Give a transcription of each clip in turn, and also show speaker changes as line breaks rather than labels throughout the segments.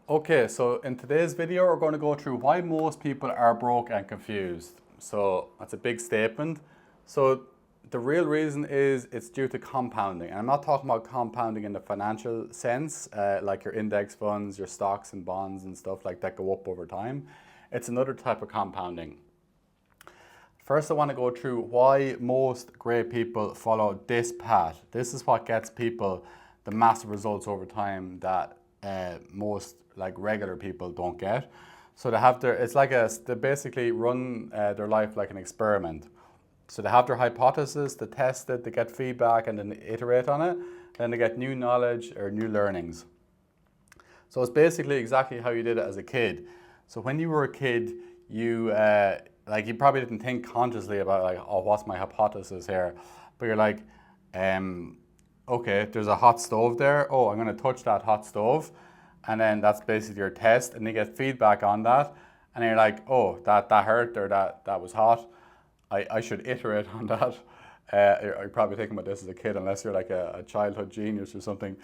Okay, so in today's video, we're going to go through why most people are broke and confused. So that's a big statement. So the real reason is it's due to compounding. And I'm not talking about compounding in the financial sense, like your index funds, your stocks and bonds and stuff like that go up over time. It's another type of compounding. First, I want to go through why most great people follow this path. This is what gets people the massive results over time that most like regular people don't get. So they have they basically run their life like an experiment. So they have their hypothesis, they test it, they get feedback and then they iterate on it. Then they get new knowledge or new learnings. So it's basically exactly how you did it as a kid. So when you were a kid, you you probably didn't think consciously about like, oh, what's my hypothesis here? But you're like, okay, there's a hot stove there. Oh, I'm going to touch that hot stove. And then that's basically your test. And you get feedback on that. And you're like, oh, that hurt or that was hot. I should iterate on that. You're probably thinking about this as a kid, unless you're like a childhood genius or something.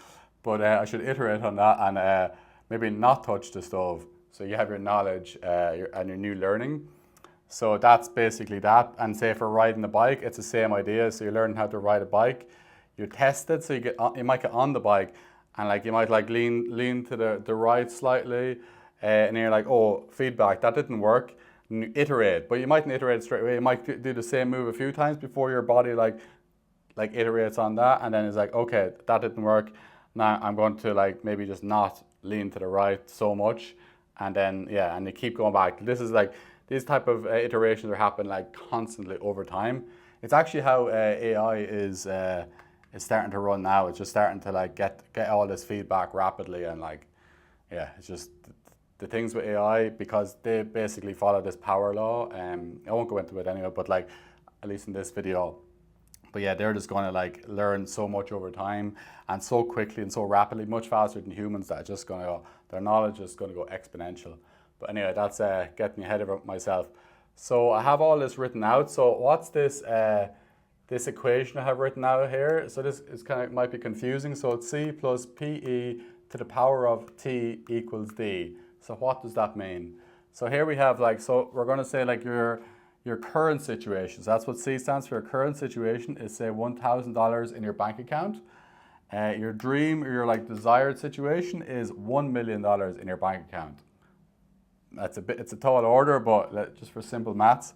But I should iterate on that and maybe not touch the stove. So you have your knowledge and your new learning. So that's basically that. And say for riding a bike, it's the same idea. So you learn how to ride a bike. You test it, so you might get on the bike and like you might like lean to the right slightly, and you're like, oh, feedback, that didn't work. And you iterate, but you mightn't iterate straight away. You might do the same move a few times before your body like iterates on that, and then it's like, okay, that didn't work. Now I'm going to like maybe just not lean to the right so much, and then yeah, and you keep going back. This is like these type of iterations are happening like constantly over time. It's actually how AI is starting to run now. It's just starting to like get all this feedback rapidly, and like, yeah, it's just the things with AI, because they basically follow this power law. I won't go into it anyway, but like at least in this video. But yeah, they're just going to like learn so much over time and so quickly and so rapidly, much faster than humans, that it's just going to go, their knowledge is going to go exponential. But anyway, that's getting ahead of myself. So I have all this written out. So what's this? This equation I have written out here. So this is might be confusing. So it's C plus PE to the power of T equals D. So what does that mean? So here we have so we're going to say like your current situation. So that's what C stands for. Your current situation is say $1,000 in your bank account. Your dream or your desired situation is $1 million in your bank account. It's a tall order, but just for simple maths.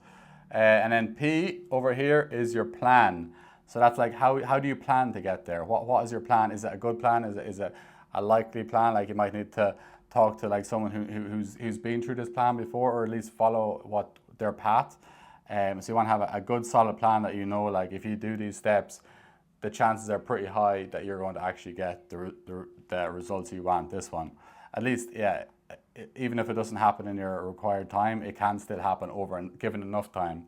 And then P over here is your plan. So that's like how do you plan to get there? What is your plan? Is it a good plan? Is it a likely plan? Like you might need to talk to like someone who's been through this plan before, or at least follow their path. So you want to have a good solid plan that like if you do these steps, the chances are pretty high that you're going to actually get the results you want. This one, at least, yeah. Even if it doesn't happen in your required time, it can still happen over and given enough time.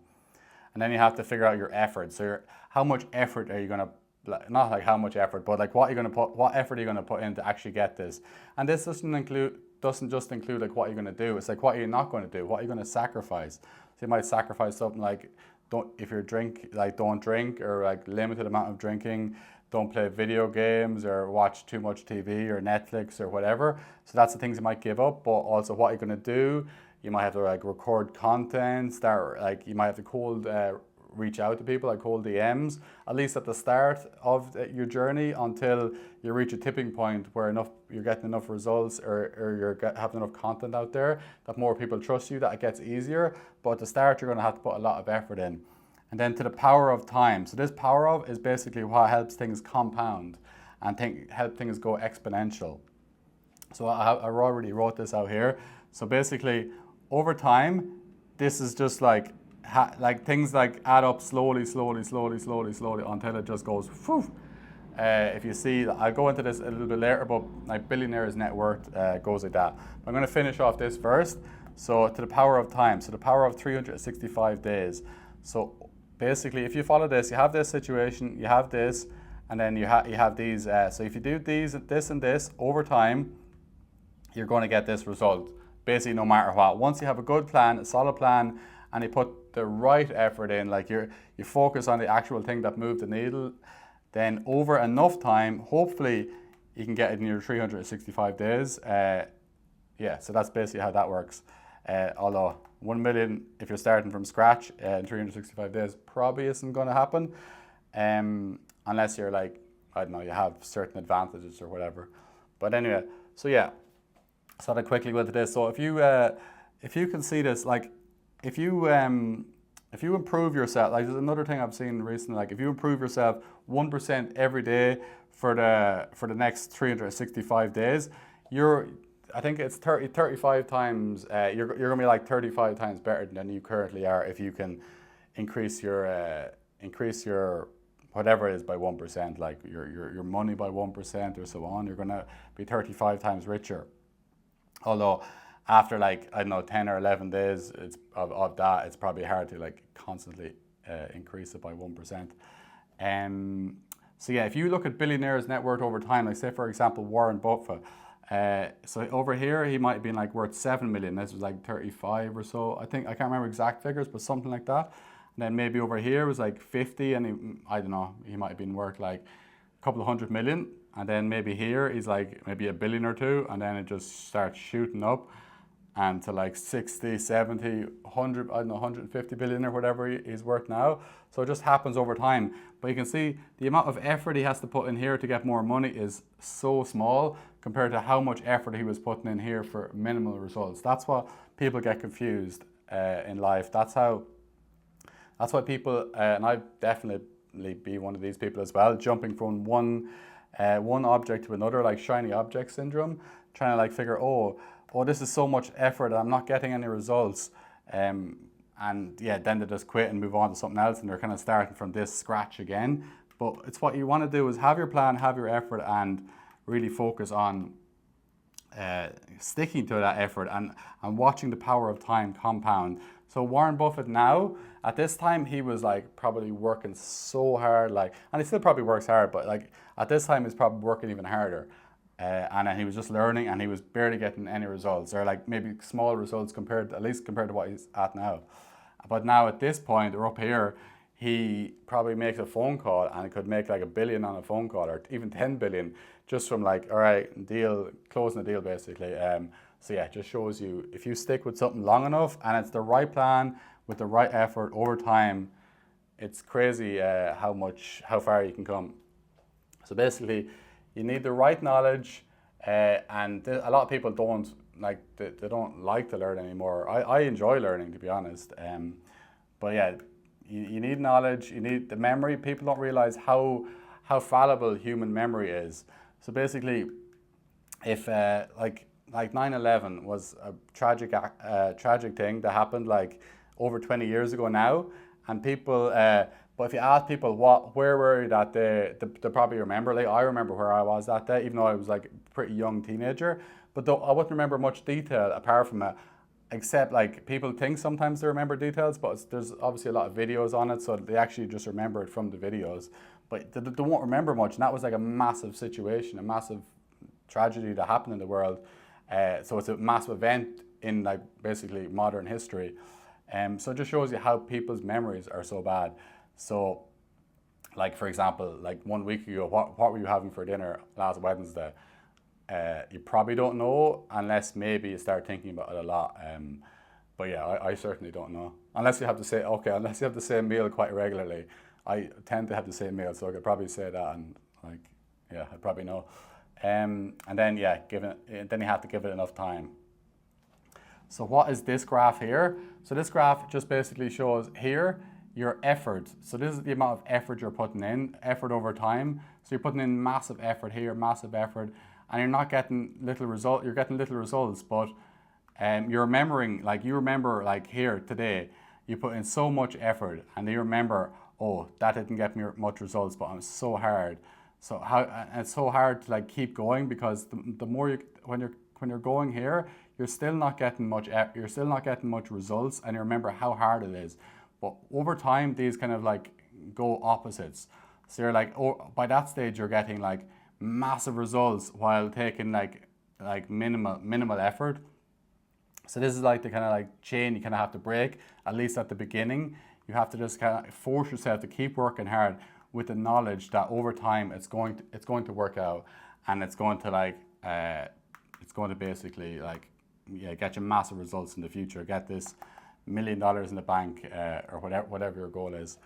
And then you have to figure out your effort. So how much effort are you going to, not like how much effort, but like what effort are you going to put in to actually get this? And this doesn't just include like what you're going to do. It's like what you're not going to do, what you're going to sacrifice. So you might sacrifice something like don't drink, or like limited amount of drinking. Don't play video games or watch too much TV or Netflix or whatever. So that's the things you might give up, but also what you're going to do. You might have to like record content, you might have to reach out to people, like cold DMs, at least at the start of your journey, until you reach a tipping point where you're getting enough results or you're having enough content out there that more people trust you, that it gets easier. But at the start, you're going to have to put a lot of effort in. And then to the power of time. So this power of is basically what helps things compound and help things go exponential. So I already wrote this out here. So basically, over time, this is just like things like add up slowly until it just goes whew. If you see, I'll go into this a little bit later, but like billionaires' net worth goes like that. I'm going to finish off this first. So to the power of time. So the power of 365 days. So basically, if you follow this, you have this situation, you have this, and then you have these. So if you do this and this over time, you're going to get this result, basically no matter what. Once you have a good plan, a solid plan, and you put the right effort in, like you focus on the actual thing that moved the needle, then over enough time, hopefully you can get it in your 365 days. yeah, so that's basically how that works. Although 1 million, if you're starting from scratch in 365 days, probably isn't going to happen, unless you're like, I don't know, you have certain advantages or whatever. But anyway, so yeah, so I quickly go into this. So if you can see this, like if you improve yourself, like there's another thing I've seen recently, like if you improve yourself 1% every day for the next 365 days, I think it's 35 times, you're going to be like 35 times better than you currently are if you can increase your whatever it is by 1%, like your money by 1% or so on. You're going to be 35 times richer. Although after like, I don't know, 10 or 11 days of that, it's probably hard to like constantly increase it by 1%. So yeah, if you look at billionaires' net worth over time, like say for example Warren Buffett, so over here he might have been like worth 7 million. This was like 35 or so. I think, I can't remember exact figures, but something like that. And then maybe over here was like 50, and I don't know, he might have been worth like a couple of 100 million. And then maybe here he's like maybe a billion or two, and then it just starts shooting up and to like 60, 70, 100, I don't know, 150 billion or whatever he's worth now. So it just happens over time. But you can see the amount of effort he has to put in here to get more money is so small compared to how much effort he was putting in here for minimal results. That's what people get confused in life. That's why people, and I've definitely be one of these people as well, jumping from one object to another, like shiny object syndrome, trying to like figure, oh, this is so much effort, I'm not getting any results. And yeah, then they just quit and move on to something else, and they're kind of starting from this scratch again. But it's what you want to do is have your plan, have your effort, and really focus on sticking to that effort and watching the power of time compound. So Warren Buffett now, at this time, he was like probably working so hard, like, and he still probably works hard, but like at this time he's probably working even harder. And then he was just learning, and he was barely getting any results, or like maybe small results compared to what he's at now. But now at this point, or up here, he probably makes a phone call and it could make like $1 billion on a phone call, or even 10 billion, just from like, all right, closing a deal basically. So yeah, it just shows you, if you stick with something long enough and it's the right plan with the right effort over time, it's crazy how far you can come. So basically, you need the right knowledge, and a lot of people don't like to learn anymore. I enjoy learning, to be honest. But yeah, you need knowledge, you need the memory. People don't realize how fallible human memory is. So basically, if like 9/11 was a tragic thing that happened like over 20 years ago now, and people. But if you ask people where were you that day, they probably remember. Like I remember where I was that day, even though I was like a pretty young teenager. But I wouldn't remember much detail apart from it, except like people think sometimes they remember details, but there's obviously a lot of videos on it, so they actually just remember it from the videos. But they won't remember much, and that was like a massive situation, a massive tragedy that happened in the world. So it's a massive event in like basically modern history. So it just shows you how people's memories are so bad. So, like for example, like 1 week ago, what were you having for dinner last Wednesday? You probably don't know unless maybe you start thinking about it a lot. But yeah, I certainly don't know. Unless you have the same meal quite regularly. I tend to have the same meal, so I could probably say that, and like, yeah, I probably know. And then yeah, then you have to give it enough time. So what is this graph here? So this graph just basically shows here your effort. So this is the amount of effort you're putting in, effort over time. So you're putting in massive effort here, massive effort, and you're not getting little result. You're getting little results, but you're remembering, like you remember, like here today, you put in so much effort, and you remember, oh, that didn't get me much results, but I'm so hard. So it's so hard to like keep going, because the more when you're going here, you're still not getting much results, and you remember how hard it is. But over time, these kind of like go opposites. So you're like, oh, by that stage, you're getting like massive results while taking like minimal effort. So this is like the kind of like chain you kind of have to break, at least at the beginning. You have to just kind of force yourself to keep working hard with the knowledge that over time it's going to work out, and it's going to basically like get you massive results in the future, get this $1 million in the bank, or whatever your goal is.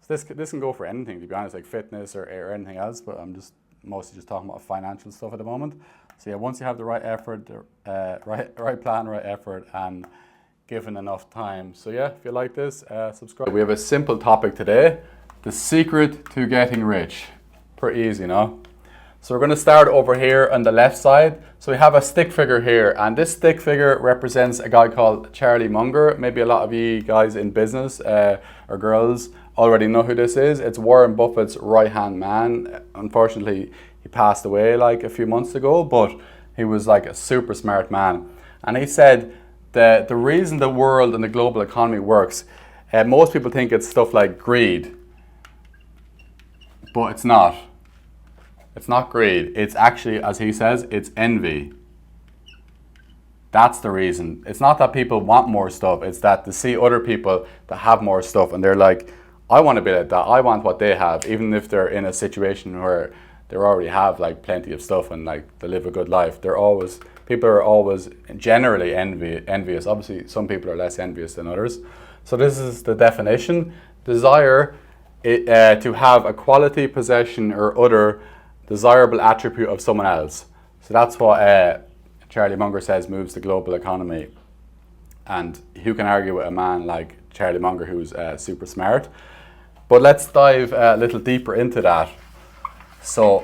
So this can go for anything, to be honest, like fitness or anything else, but I'm just mostly just talking about financial stuff at the moment. So yeah, once you have the right effort, right plan, right effort, and given enough time. So yeah, if you like this, subscribe. We have a simple topic today, the secret to getting rich. Pretty easy, no? So we're going to start over here on the left side. So we have a stick figure here, and this stick figure represents a guy called Charlie Munger. Maybe a lot of you guys in business or girls already know who this is. It's Warren Buffett's right-hand man. Unfortunately, he passed away like a few months ago, but he was like a super smart man. And he said that the reason the world and the global economy works, most people think it's stuff like greed, but it's not. It's not greed. It's actually, as he says, it's envy. That's the reason. It's not that people want more stuff. It's that they see other people that have more stuff and they're like, I want to be like that. I want what they have, even if they're in a situation where they already have like plenty of stuff and like they live a good life. People are always generally envious. Obviously, some people are less envious than others. So this is the definition. Desire to have a quality, possession, or other desirable attribute of someone else. So that's what Charlie Munger says moves the global economy. And who can argue with a man like Charlie Munger, who's super smart? But let's dive a little deeper into that. So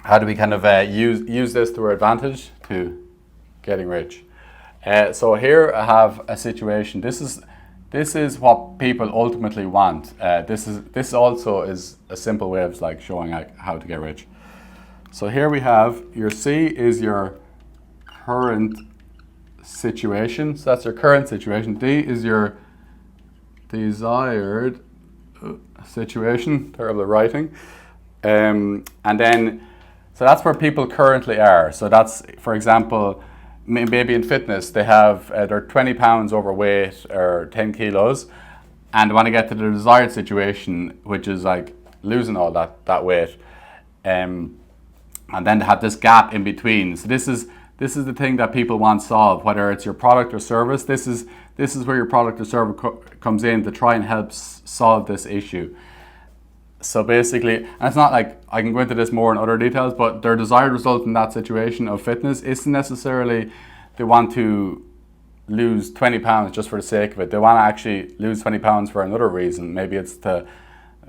how do we kind of use this to our advantage to getting rich? So here I have a situation. This is what people ultimately want. This also is a simple way of like showing how to get rich. So here we have your C is your current situation. So that's your current situation. D is your desired situation. Terrible writing. And then, so that's where people currently are. So that's, for example, maybe in fitness, they have, they're 20 pounds overweight or 10 kilos and they want to get to the desired situation, which is like losing all that weight. And then they have this gap in between. So this is the thing that people want solved, whether it's your product or service. This is where your product or service comes in to try and help solve this issue. So basically, and it's not like, I can go into this more in other details, but their desired result in that situation of fitness isn't necessarily they want to lose 20 pounds just for the sake of it. They want to actually lose 20 pounds for another reason. Maybe it's to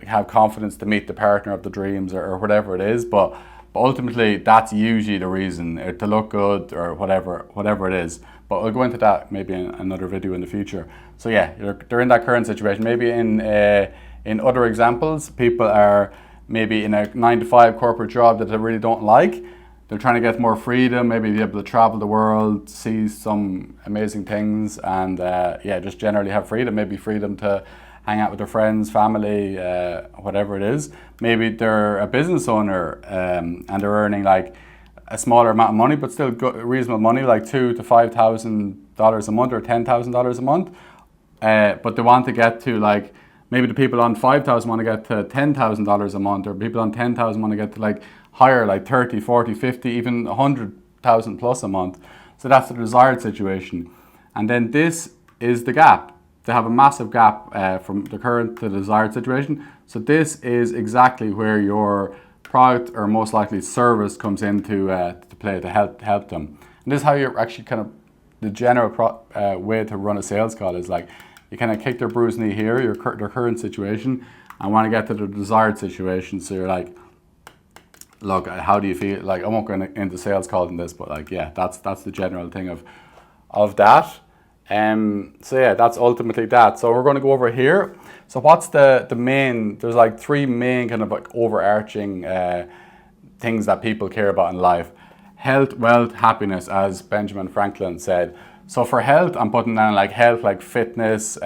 have confidence to meet the partner of the dreams or whatever it is. But ultimately, that's usually the reason, or to look good or whatever it is. But I'll go into that maybe in another video in the future. So yeah, they're in that current situation. Maybe in other examples, people are maybe in a 9-to-5 corporate job that they really don't like. They're trying to get more freedom, maybe be able to travel the world, see some amazing things, and just generally have freedom. Maybe freedom to hang out with their friends, family, whatever it is. Maybe they're a business owner and they're earning like a smaller amount of money, but still reasonable money, like $2,000 to $5,000 a month or $10,000 a month. But they want to get to like, maybe the people on 5,000 want to get to $10,000 a month, or people on 10,000 want to get to like higher, like 30, 40, 50, even 100,000 plus a month. So that's the desired situation. And then this is the gap. They have a massive gap from the current to the desired situation. So this is exactly where your product or most likely service comes into to play to help them. And this is how you're actually kind of, the general way to run a sales call is like, you kind of kick their bruised knee here, their current situation, and want to get to the desired situation. So you're like, look, how do you feel? Like, I won't go into sales calls in this, but like, yeah, that's the general thing of that. So yeah, that's ultimately that. So we're going to go over here. So what's the main, there's like three main kind of like overarching things that people care about in life. Health, wealth, happiness, as Benjamin Franklin said. So for health, I'm putting down like health, like fitness,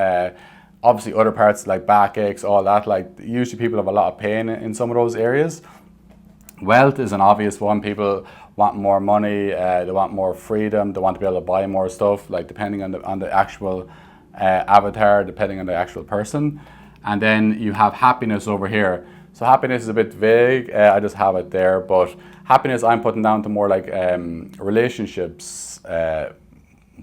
obviously other parts like backaches, all that. Like usually people have a lot of pain in some of those areas. Wealth is an obvious one. People want more money, they want more freedom, they want to be able to buy more stuff, like depending on the actual avatar, depending on the actual person. And then you have happiness over here. So happiness is a bit vague. I just have it there, but happiness I'm putting down to more like relationships.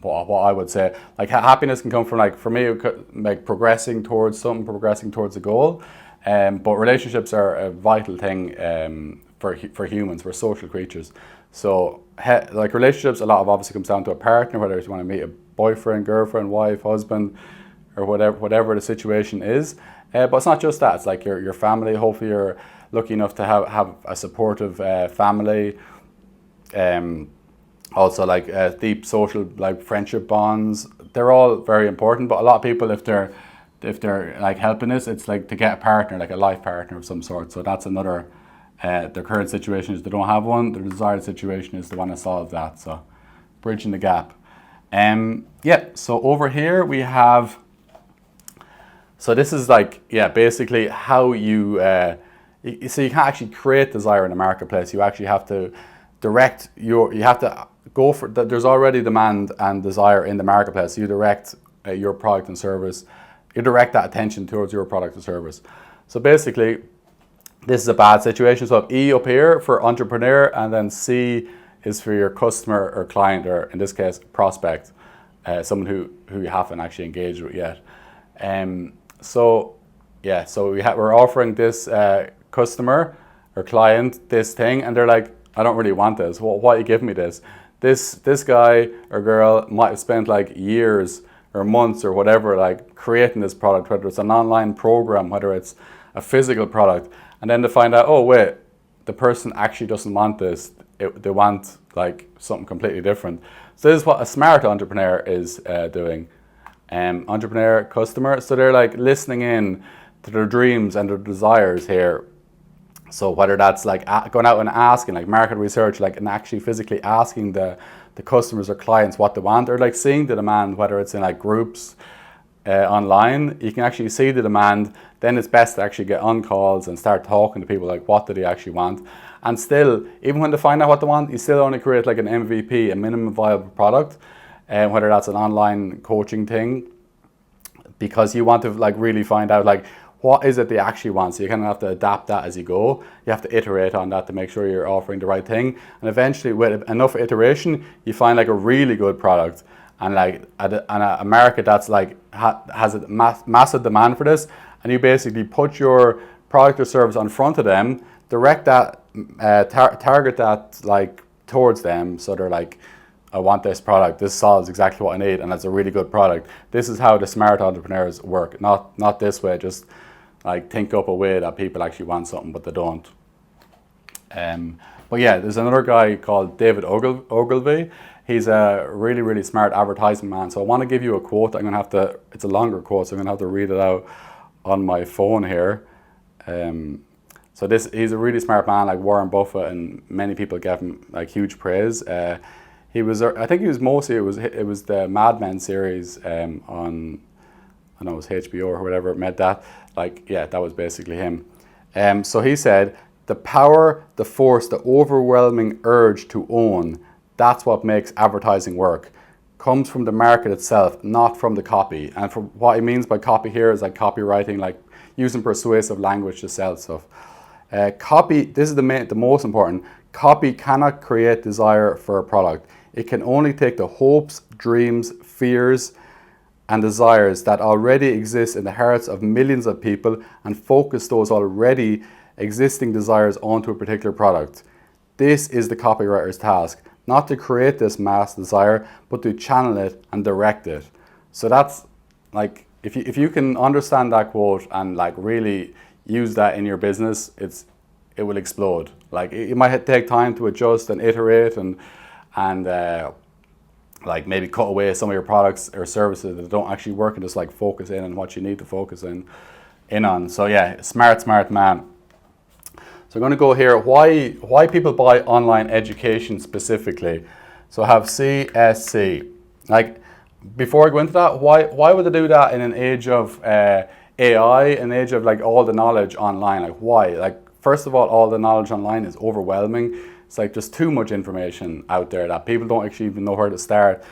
What I would say, like happiness can come from, like, for me, like progressing towards something, progressing towards a goal. But relationships are a vital thing for humans. We're social creatures. So like relationships, a lot of obviously comes down to a partner, whether you want to meet a boyfriend, girlfriend, wife, husband, or whatever the situation is. But it's not just that. It's like your family. Hopefully you're lucky enough to have a supportive family. Also, like deep social, like friendship bonds. They're all very important. But a lot of people, if they're like helping us, it's like to get a partner, like a life partner of some sort. So that's another. Their current situation is they don't have one. Their desired situation is they want to solve that. So bridging the gap. Yeah. So over here we have. So this is like, yeah, basically how you. So you can't actually create desire in the marketplace. You actually have to direct you have to go for that. There's already demand and desire in the marketplace. So you direct your product and service. You direct that attention towards your product or service. So basically, this is a bad situation. So I have E up here for entrepreneur, and then C is for your customer or client, or in this case, prospect, someone who you haven't actually engaged with yet. So yeah, so we're offering this customer or client this thing, and they're like, I don't really want this. Well, why are you giving me this? This guy or girl might have spent like years or months or whatever, like creating this product, whether it's an online program, whether it's a physical product, and then to find out, oh wait, the person actually doesn't want this. They want like something completely different. So this is what a smart entrepreneur is doing. Entrepreneur, customer, so they're like listening in to their dreams and their desires here. So whether that's like going out and asking, like market research, like, and actually physically asking the customers or clients what they want, or like seeing the demand, whether it's in like groups online, you can actually see the demand. Then it's best to actually get on calls and start talking to people, like what do they actually want. And still, even when they find out what they want, you still only create like an MVP, a minimum viable product, whether that's an online coaching thing, because you want to like really find out like what is it they actually want. So you kind of have to adapt that as you go. You have to iterate on that to make sure you're offering the right thing. And eventually, with enough iteration, you find like a really good product, and like a market that's like has a massive demand for this. And you basically put your product or service on front of them, direct that, target that like towards them. So they're like, I want this product. This solves exactly what I need, and it's a really good product. This is how the smart entrepreneurs work. Not this way. Just like think up a way that people actually want something, but they don't. But yeah, there's another guy called David Ogilvy. He's a really, really smart advertising man. So I want to give you a quote. I'm going to have to, it's a longer quote, so I'm going to have to read it out on my phone here. So he's a really smart man, like Warren Buffett, and many people give him like huge praise. He was, I think he was mostly, it was the Mad Men series on, I know it was HBO or whatever it made that. Like, yeah, that was basically him. So he said, the power, the force, the overwhelming urge to own, that's what makes advertising work, comes from the market itself, not from the copy. And for what he means by copy here is like copywriting, like using persuasive language to sell stuff. Copy, this is the most important, copy cannot create desire for a product. It can only take the hopes, dreams, fears, and desires that already exist in the hearts of millions of people and focus those already existing desires onto a particular product. This is the copywriter's task, not to create this mass desire, but to channel it and direct it. So that's like, if you can understand that quote and like really use that in your business, it will explode. Like it might take time to adjust and iterate and like maybe cut away some of your products or services that don't actually work, and just like focus in on what you need to focus in on. So yeah, smart man. So I'm going to go here, why people buy online education specifically. So I have CSC. Like before I go into that, why would they do that in an age of AI, an age of like all the knowledge online? Like why? Like first of all the knowledge online is overwhelming. It's like just too much information out there that people don't actually even know where to start.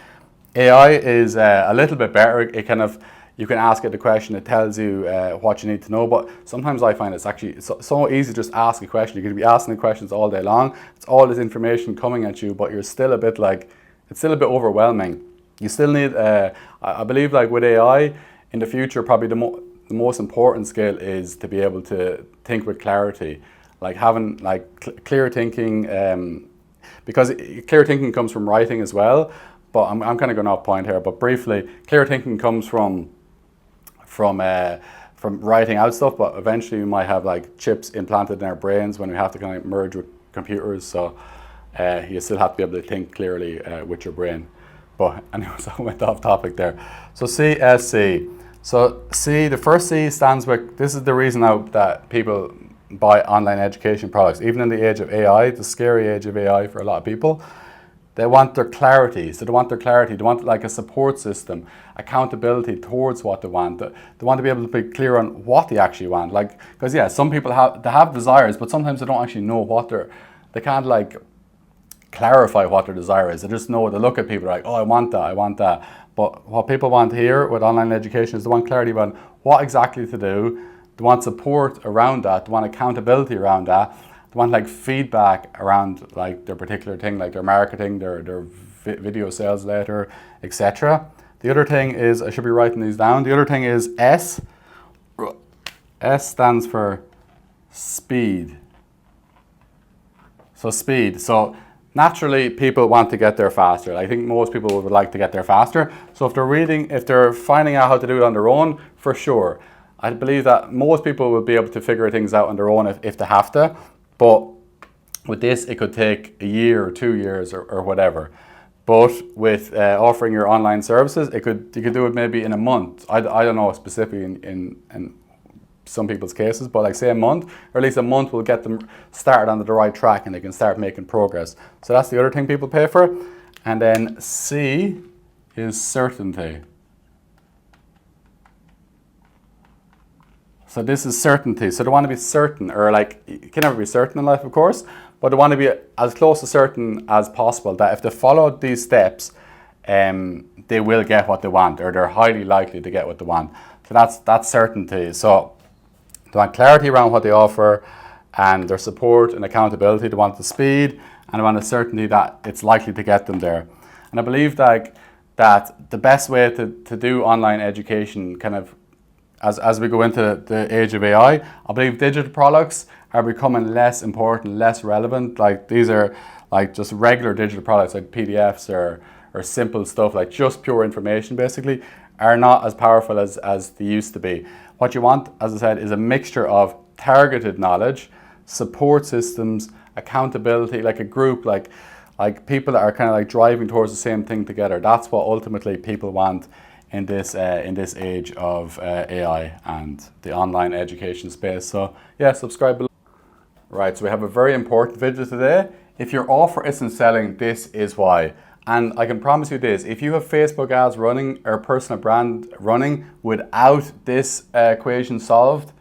AI is a little bit better. It kind of, You can ask it the question, it tells you what you need to know. But sometimes I find it's actually so easy to just ask a question. You could be asking the questions all day long. It's all this information coming at you, but you're still a bit like, it's still a bit overwhelming. You still need, I believe like with AI, in the future, probably the most important skill is to be able to think with clarity. Like having like clear thinking, because clear thinking comes from writing as well. But I'm kind of going off point here. But briefly, clear thinking comes from writing out stuff. But eventually, we might have like chips implanted in our brains when we have to kind of merge with computers. So you still have to be able to think clearly with your brain. But anyways, I went off topic there. So CSC. So C, the first C stands with. This is the reason now that people buy online education products, even in the age of AI, the scary age of AI for a lot of people. They want their clarity. So they want their clarity. They want like a support system, accountability towards what they want. They want to be able to be clear on what they actually want. Like, because yeah, some people have desires, but sometimes they don't actually know what they can't like clarify what their desire is. They just know, they look at people like, oh, I want that, I want that. But what people want here with online education is they want clarity about what exactly to do. They want support around that. They want accountability around that. They want like feedback around like their particular thing, like their marketing, their video sales later, etc. The other thing is, I should be writing these down. The other thing is S. S stands for speed. So speed. So naturally, people want to get there faster. I think most people would like to get there faster. So if they're finding out how to do it on their own, for sure. I believe that most people will be able to figure things out on their own if they have to. But with this, it could take a year or 2 years or whatever. But with offering your online services, you could do it maybe in a month. I don't know specifically in some people's cases, but like say a month, or at least a month will get them started on the right track and they can start making progress. So that's the other thing people pay for. And then C is certainty. So this is certainty. So they want to be certain, or like, you can never be certain in life, of course, but they want to be as close to certain as possible that if they follow these steps, they will get what they want, or they're highly likely to get what they want. So that's certainty. So they want clarity around what they offer and their support and accountability. They want the speed and they want the certainty that it's likely to get them there. And I believe that the best way to do online education kind of as we go into the age of AI, I believe digital products are becoming less important, less relevant. Like these are like just regular digital products like PDFs or simple stuff like just pure information basically are not as powerful as they used to be. What you want, as I said, is a mixture of targeted knowledge, support systems, accountability, like a group, like people that are kind of like driving towards the same thing together. That's what ultimately people want in this age of AI and the online education space. So yeah, subscribe below. Right, so we have a very important video today. If your offer isn't selling, this is why. And I can promise you this, if you have Facebook ads running or personal brand running without this equation solved,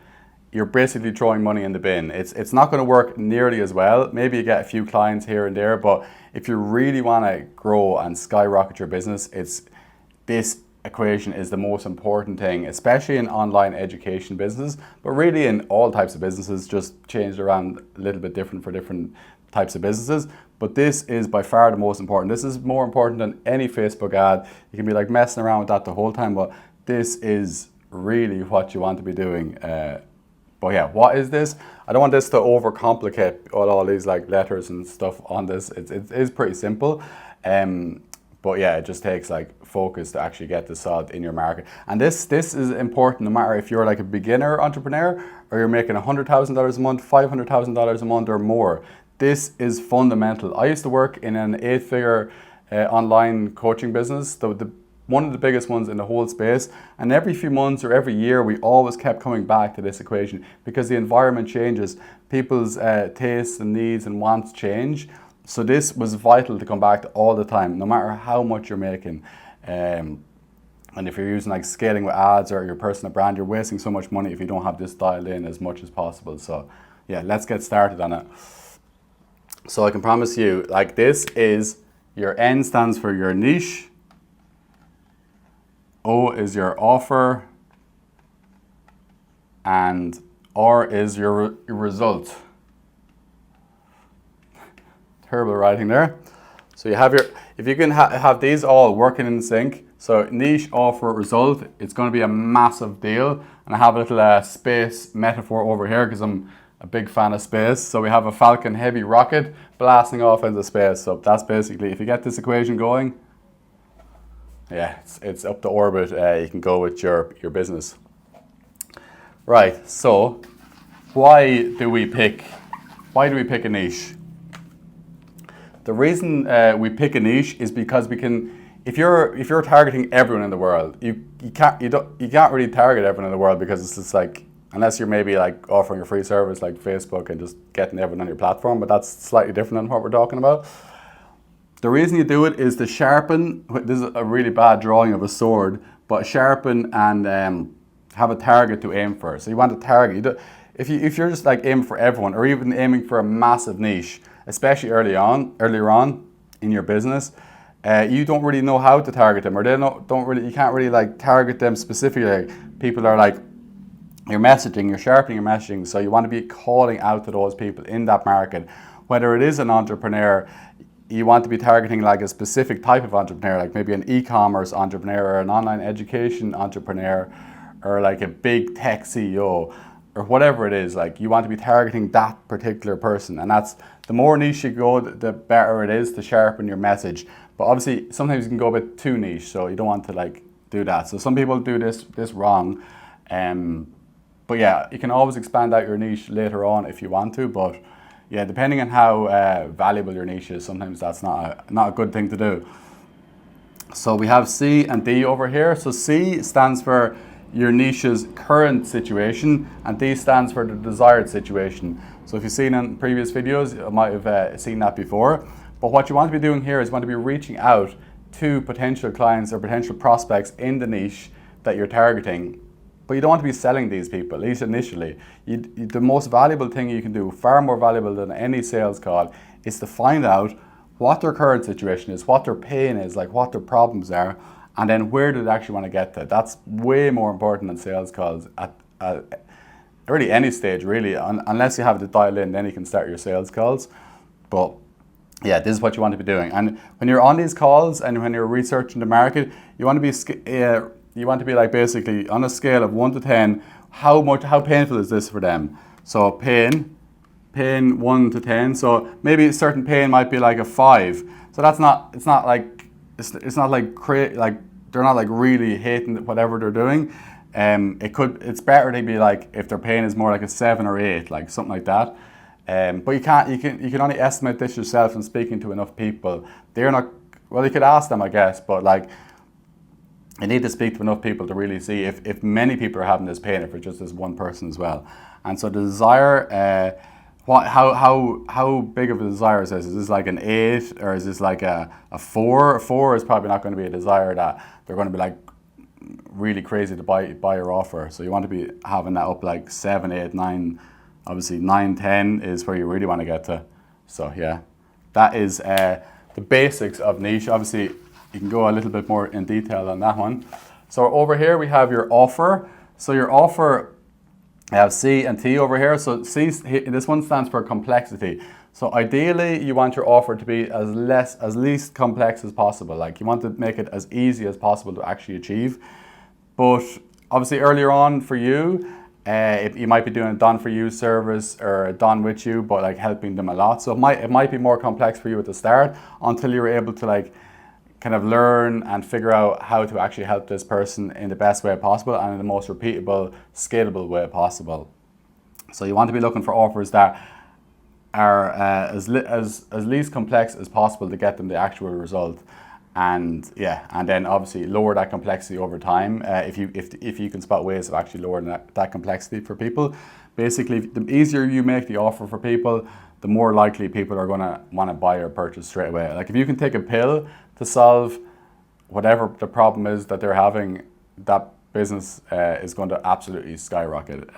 you're basically throwing money in the bin. It's not going to work nearly as well. Maybe you get a few clients here and there, but if you really want to grow and skyrocket your business, this equation is the most important thing, especially in online education business, but really in all types of businesses, just changed around a little bit different for different types of businesses. But this is by far the most important. This is more important than any Facebook ad. You can be like messing around with that the whole time, but this is really what you want to be doing. But yeah, what is this? I don't want this to overcomplicate all these like letters and stuff on this. It is pretty simple. But yeah, it just takes like focus to actually get this solved in your market. And this is important no matter if you're like a beginner entrepreneur or you're making $100,000 a month, $500,000 a month or more. This is fundamental. I used to work in an 8-figure online coaching business, one of the biggest ones in the whole space. And every few months or every year, we always kept coming back to this equation because the environment changes. People's tastes and needs and wants change. So this was vital to come back to all the time, no matter how much you're making. And if you're using like scaling with ads or your personal brand, you're wasting so much money if you don't have this dialed in as much as possible. So yeah, let's get started on it. So I can promise you, like this is, your N stands for your niche. O is your offer, and R is your result. Terrible writing there. So you have your, if you can have these all working in sync, so niche, offer, result, it's going to be a massive deal. And I have a little space metaphor over here because I'm a big fan of space. So we have a Falcon Heavy rocket blasting off into space. So that's basically, if you get this equation going, yeah, it's up to orbit. You can go with your business. Right, so why do we pick a niche? The reason we pick a niche is because we can, if you're targeting everyone in the world, you can't really target everyone in the world, because it's just like, unless you're maybe like offering a free service like Facebook and just getting everyone on your platform, but that's slightly different than what we're talking about. The reason you do it is to sharpen, this is a really bad drawing of a sword, but sharpen and have a target to aim for. So you want to target, if you're just like aiming for everyone, or even aiming for a massive niche, especially earlier on in your business, you don't really know how to target them, or you can't really like target them specifically. People are like, you're sharpening your messaging, so you want to be calling out to those people in that market. Whether it is an entrepreneur, you want to be targeting like a specific type of entrepreneur, like maybe an e-commerce entrepreneur, or an online education entrepreneur, or like a big tech CEO, or whatever it is. Like, you want to be targeting that particular person, and that's, the more niche you go, the better it is to sharpen your message. But obviously sometimes you can go a bit too niche, so you don't want to like do that. So some people do this wrong, but yeah, you can always expand out your niche later on if you want to. But yeah, depending on how valuable your niche is, sometimes that's not a good thing to do. So we have C and D over here. So C stands for your niche's current situation, and D stands for the desired situation. So if you've seen in previous videos, you might have seen that before. But what you want to be doing here is you want to be reaching out to potential clients or potential prospects in the niche that you're targeting. But you don't want to be selling these people, at least initially. The most valuable thing you can do, far more valuable than any sales call, is to find out what their current situation is, what their pain is, like what their problems are, and then where do they actually want to get to. That's way more important than sales calls at really any stage, really. Unless you have to dial in, then you can start your sales calls. But yeah, this is what you want to be doing. And when you're on these calls and when you're researching the market, you want to be like, basically on a scale of 1 to 10, how painful is this for them? So pain 1 to 10. So maybe a certain pain might be like a 5. So it's not like they're not like really hating whatever they're doing. It's better to be like, if their pain is more like a 7 or 8, like something like that. But you can only estimate this yourself and speaking to enough people. They're not, well, you could ask them, I guess, but like, you need to speak to enough people to really see if many people are having this pain, if it's just this one person as well. And so the desire, how big of a desire is this? Is this like an 8, or is this like a 4? A 4 is probably not going to be a desire that they're going to be like really crazy to buy your offer. So you want to be having that up like 7, 8, 9. Obviously 9, 10 is where you really want to get to. So yeah, that is the basics of niche. Obviously you can go a little bit more in detail on that one. So over here we have your offer. So your offer, I have C and T over here. So C, this one stands for complexity. So ideally you want your offer to be as least complex as possible. Like, you want to make it as easy as possible to actually achieve. But obviously earlier on for you, you might be doing a done for you service or a done with you, but like helping them a lot. So it might be more complex for you at the start, until you're able to like kind of learn and figure out how to actually help this person in the best way possible and in the most repeatable, scalable way possible. So you want to be looking for offers that are as least complex as possible to get them the actual result. And yeah, and then obviously lower that complexity over time. If you can spot ways of actually lowering that complexity for people. Basically, the easier you make the offer for people, the more likely people are going to want to buy or purchase straight away. Like, if you can take a pill to solve whatever the problem is that they're having, that business is going to absolutely skyrocket.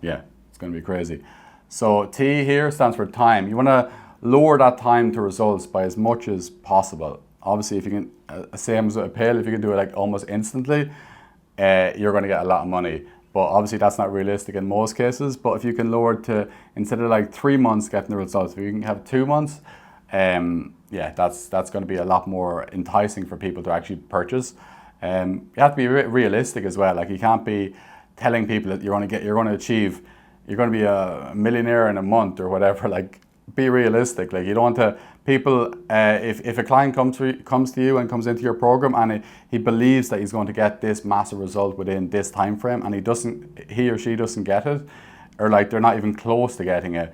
Yeah, it's going to be crazy. So T here stands for time. You want to lower that time to results by as much as possible. Obviously, if you can, same as a pill, if you can do it like almost instantly, you're going to get a lot of money. But obviously that's not realistic in most cases. But if you can lower it to, instead of like 3 months getting the results, if you can have 2 months, yeah, that's going to be a lot more enticing for people to actually purchase. You have to be realistic as well. Like, you can't be telling people that you're going to be a millionaire in a month or whatever. Like, be realistic. Like, you don't want to, people, if a client comes to you and comes into your program and he believes that he's going to get this massive result within this time frame, and he or she doesn't get it, or like they're not even close to getting it,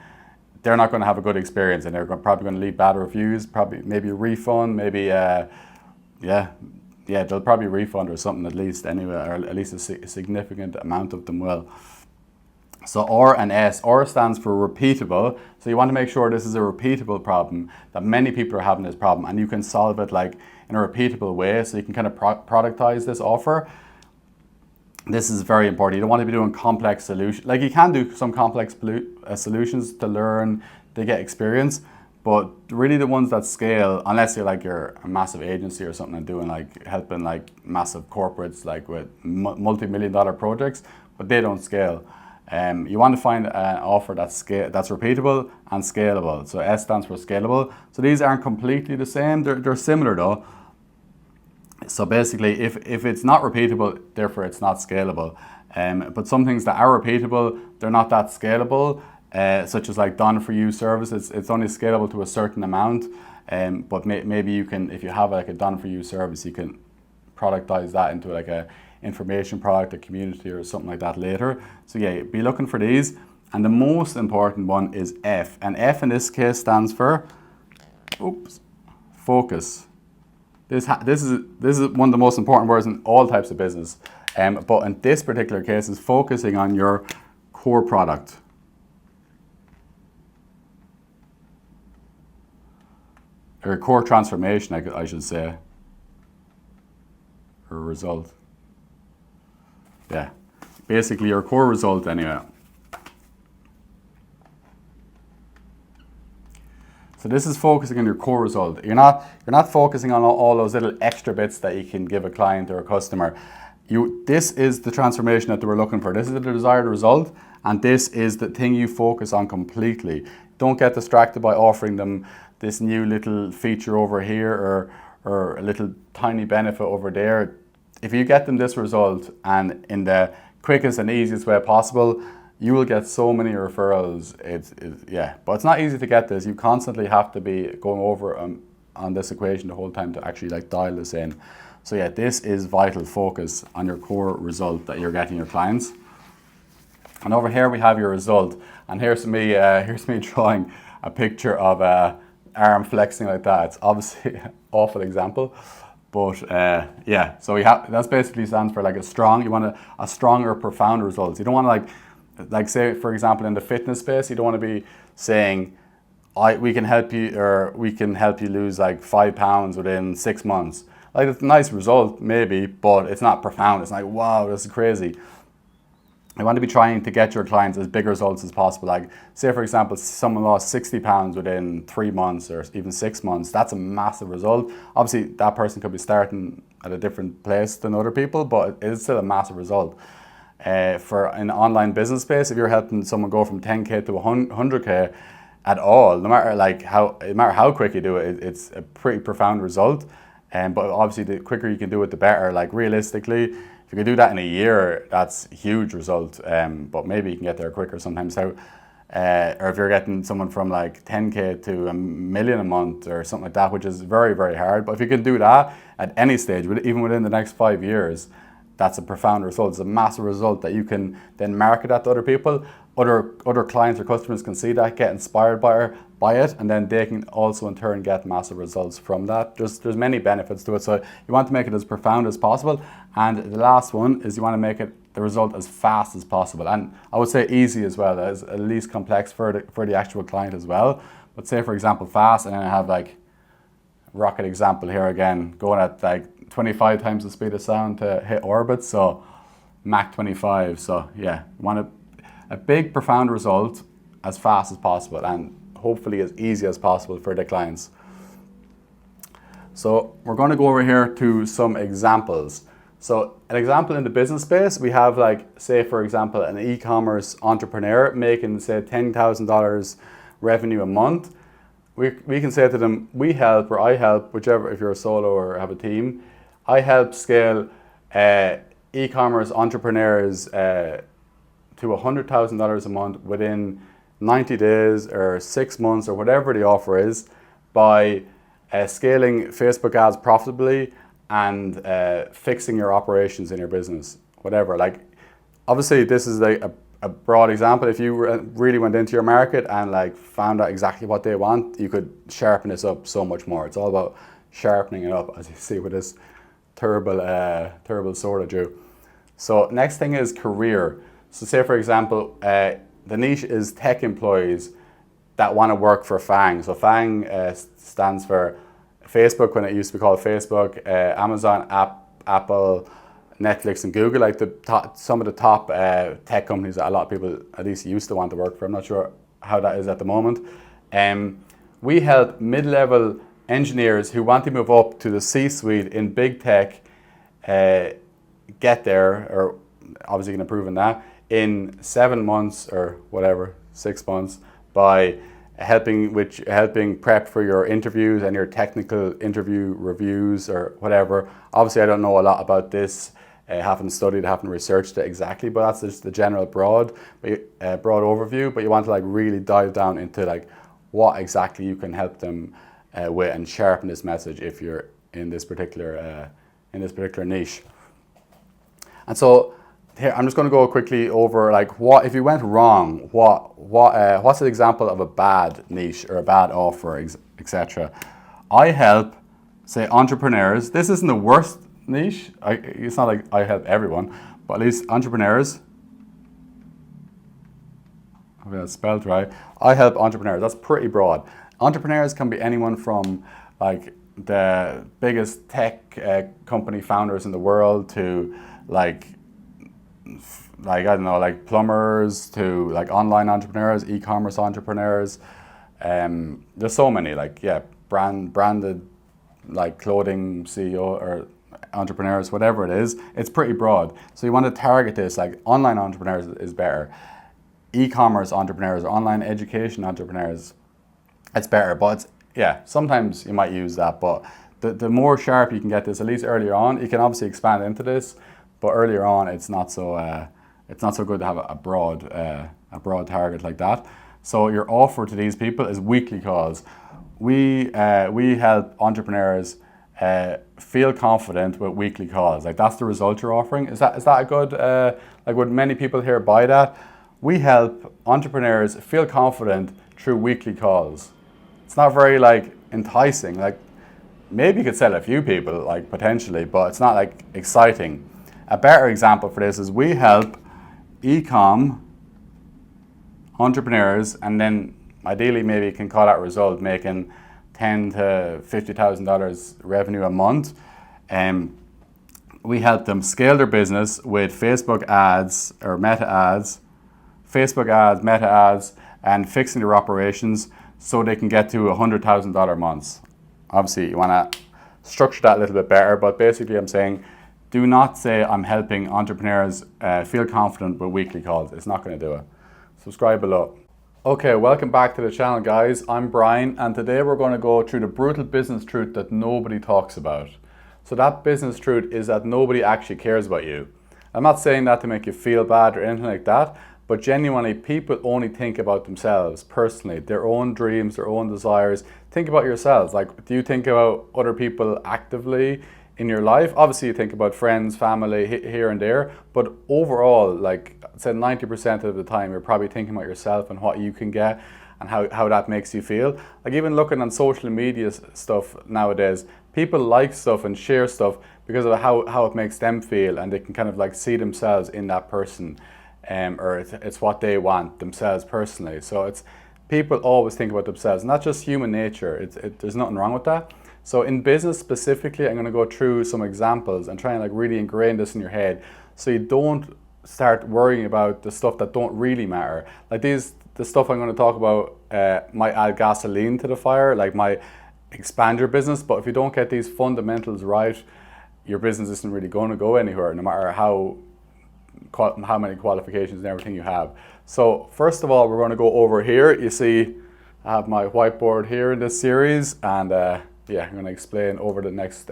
they're not going to have a good experience, and they're probably going to leave bad reviews, probably maybe a refund, maybe they'll probably refund or something at least anyway, or at least a significant amount of them will. So R and S. R stands for repeatable. So you want to make sure this is a repeatable problem, that many people are having this problem, and you can solve it like in a repeatable way. So you can kind of productize this offer. This is very important. You don't want to be doing complex solutions. Like, you can do some complex solutions to learn, to get experience, but really the ones that scale, unless you're a massive agency or something and doing like helping like massive corporates like with multi-million-dollar projects, but they don't scale. You want to find an offer that's repeatable and scalable. So S stands for scalable. So these aren't completely the same. They're similar though. So basically, if it's not repeatable, therefore it's not scalable. But some things that are repeatable, they're not that scalable. Such as like done for you services, it's only scalable to a certain amount. But maybe you can, if you have like a done for you service, you can productize that into like a information product, a community or something like that later. So yeah, be looking for these. And the most important one is F. And F in this case stands for, focus. This is one of the most important words in all types of business. But in this particular case, is focusing on your core product. Or core transformation, I should say. Or result. Yeah, basically your core result anyway. So this is focusing on your core result. You're not focusing on all those little extra bits that you can give a client or a customer. This is the transformation that they were looking for. This is the desired result, and this is the thing you focus on completely. Don't get distracted by offering them this new little feature over here or a little tiny benefit over there. If you get them this result, and in the quickest and easiest way possible, you will get so many referrals. But it's not easy to get this. You constantly have to be going over on this equation the whole time to actually like dial this in. So yeah, this is vital. Focus on your core result that you're getting your clients. And over here we have your result, and here's me drawing a picture of arm flexing like that. It's obviously an awful example. But yeah, so that's basically stands for like you want a stronger, profound results. You don't want to like say, for example, in the fitness space, you don't want to be saying, we can help you lose like 5 pounds within 6 months. Like, it's a nice result maybe, but it's not profound. It's like, wow, this is crazy. You want to be trying to get your clients as big results as possible. Like, say for example, someone lost 60 pounds within 3 months or even 6 months. That's a massive result. Obviously, that person could be starting at a different place than other people, but it's still a massive result. For an online business space, if you're helping someone go from 10K to 100K at all, no matter how quick you do it, it's a pretty profound result. But obviously, the quicker you can do it, the better. Like, realistically, if you can do that in a year, that's a huge result. But maybe you can get there quicker sometimes. Or if you're getting someone from like 10K to $1 million a month or something like that, which is very, very hard. But if you can do that at any stage, even within the next 5 years, that's a profound result. It's a massive result that you can then market that to other people. Other clients or customers can see that, get inspired by it, and then they can also in turn get massive results from that. There's many benefits to it, so you want to make it as profound as possible. And the last one is you want to make the result as fast as possible, and I would say easy as well, as at least complex for the actual client as well. But say for example fast, and then I have like rocket example here again, going at like 25 times the speed of sound to hit orbit, so Mach 25. So yeah, you want a big profound result as fast as possible, and hopefully as easy as possible for the clients. So we're going to go over here to some examples. So an example in the business space, we have like, say for example, an e-commerce entrepreneur making say $10,000 revenue a month. We can say to them, we help, or I help, whichever, if you're a solo or have a team, I help scale e-commerce entrepreneurs to $100,000 a month within 90 days or 6 months or whatever the offer is by scaling Facebook ads profitably and fixing your operations in your business, whatever. Like, obviously this is like a broad example. If you really went into your market and like found out exactly what they want, you could sharpen this up so much more. It's all about sharpening it up, as you see with this terrible sword I drew. So next thing is career. So say for example, the niche is tech employees that want to work for FANG. So FANG stands for Facebook when it used to be called Facebook, Amazon, Apple, Netflix and Google, like some of the top tech companies that a lot of people at least used to want to work for. I'm not sure how that is at the moment. We help mid-level engineers who want to move up to the C-suite in big tech get there, or obviously can improve on that, in 7 months or whatever, 6 months, by helping prep for your interviews and your technical interview reviews or whatever. Obviously I don't know a lot about this, haven't studied, haven't researched it exactly, but that's just the general broad overview. But you want to like really dive down into like what exactly you can help them with and sharpen this message if you're in this particular niche. And so here I'm just going to go quickly over like what if you went wrong, what's an example of a bad niche or a bad offer, etc. I help, say, entrepreneurs. This isn't the worst niche. It's not like I help everyone, but at least entrepreneurs. Hopefully that's spelled right. I help entrepreneurs. That's pretty broad. Entrepreneurs can be anyone from like the biggest tech company founders in the world to like I don't know, like plumbers to like online entrepreneurs, e-commerce entrepreneurs. There's so many, like, yeah, branded like clothing CEO or entrepreneurs, whatever it is. It's pretty broad. So you want to target this, like online entrepreneurs is better. E-commerce entrepreneurs, or online education entrepreneurs, it's better. But yeah, sometimes you might use that, but the more sharp you can get this, at least earlier on, you can obviously expand into this, but earlier on it's not so good to have a broad target like that. So your offer to these people is weekly calls. We help entrepreneurs feel confident with weekly calls. Like that's the result you're offering. Is that a good like would many people here buy that? We help entrepreneurs feel confident through weekly calls. It's not very like enticing. Like maybe you could sell a few people like potentially, but it's not like exciting. A better example for this is we help e-com entrepreneurs, and then ideally maybe you can call that result making $10,000 to $50,000 revenue a month. We help them scale their business with Facebook ads or meta ads, and fixing their operations so they can get to $100,000 months. Obviously you want to structure that a little bit better, but basically I'm saying do not say I'm helping entrepreneurs feel confident with weekly calls. It's not going to do it. Subscribe below. Okay, welcome back to the channel, guys. I'm Brian, and today we're going to go through the brutal business truth that nobody talks about. So that business truth is that nobody actually cares about you. I'm not saying that to make you feel bad or anything like that, but genuinely people only think about themselves personally, their own dreams, their own desires. Think about yourselves. Like, do you think about other people actively in your life? Obviously you think about friends, family here and there, but overall, like I said, 90% of the time you're probably thinking about yourself and what you can get and how that makes you feel. Like even looking on social media stuff nowadays, people like stuff and share stuff because of how it makes them feel, and they can kind of like see themselves in that person, or it's what they want themselves personally. So it's people always think about themselves, and that's just human nature. There's nothing wrong with that. So in business specifically, I'm going to go through some examples and try and like really ingrain this in your head so you don't start worrying about the stuff that don't really matter. Like the stuff I'm going to talk about might add gasoline to the fire, like might expand your business, but if you don't get these fundamentals right, your business isn't really going to go anywhere, no matter how many qualifications and everything you have. So first of all, we're going to go over here. You see, I have my whiteboard here in this series, and yeah, I'm going to explain over the next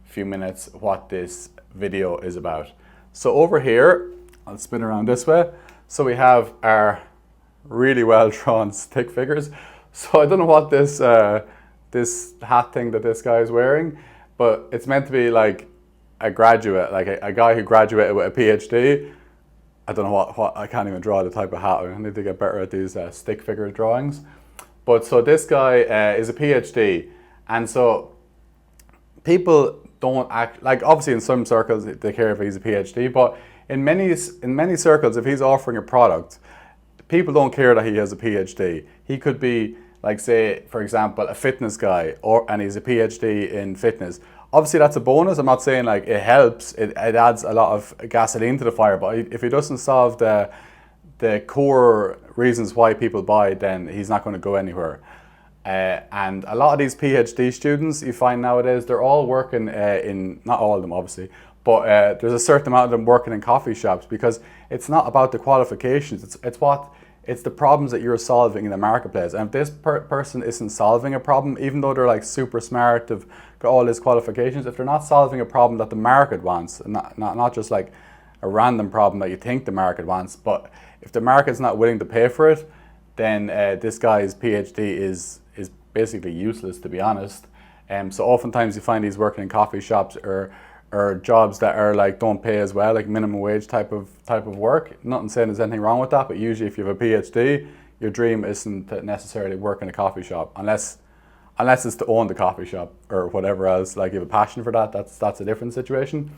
few minutes what this video is about. So over here, I'll spin around this way. So we have our really well drawn stick figures. So I don't know what this this hat thing that this guy is wearing, but it's meant to be like a graduate, like a guy who graduated with a PhD. I don't know what I can't even draw the type of hat. I need to get better at these stick figure drawings. But so this guy is a PhD, and so people don't act like, obviously in some circles they care if he's a PhD, but in many circles, if he's offering a product, people don't care that he has a PhD. He could be, like, say for example, a fitness guy, and he's a PhD in fitness. Obviously that's a bonus. I'm not saying like it helps, it adds a lot of gasoline to the fire, but if he doesn't solve the core reasons why people buy, then he's not going to go anywhere. And a lot of these PhD students you find nowadays, they're all working in, not all of them obviously, but there's a certain amount of them working in coffee shops, because it's not about the qualifications, it's the problems that you're solving in the marketplace. And if this person isn't solving a problem, even though they're like super smart, they've got all these qualifications, if they're not solving a problem that the market wants, and not just like a random problem that you think the market wants, but if the market's not willing to pay for it, then this guy's PhD is basically useless, to be honest. So oftentimes you find these working in coffee shops or jobs that are like don't pay as well, like minimum wage type of work. Nothing saying there's anything wrong with that, but usually if you have a PhD, your dream isn't to necessarily work in a coffee shop, unless it's to own the coffee shop or whatever else. Like you have a passion for that, that's a different situation.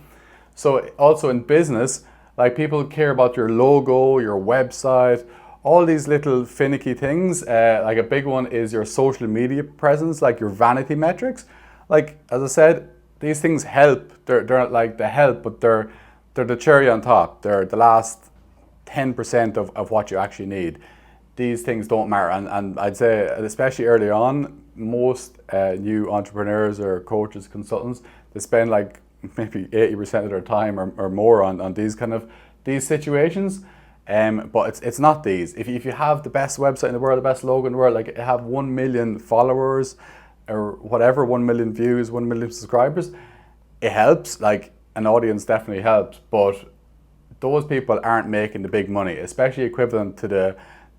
So also in business, like people care about your logo, your website, all these little finicky things. Like a big one is your social media presence, like your vanity metrics. Like, as I said, these things help. They're like the help, but they're the cherry on top. They're the last 10% of what you actually need. These things don't matter. And I'd say, especially early on, most new entrepreneurs or coaches, consultants, they spend like maybe 80% of their time or more on these situations. But it's not these. If you have the best website in the world, the best logo in the world, like have 1 million followers or whatever, 1 million views, 1 million subscribers, it helps. Like an audience definitely helps, but those people aren't making the big money, especially equivalent to the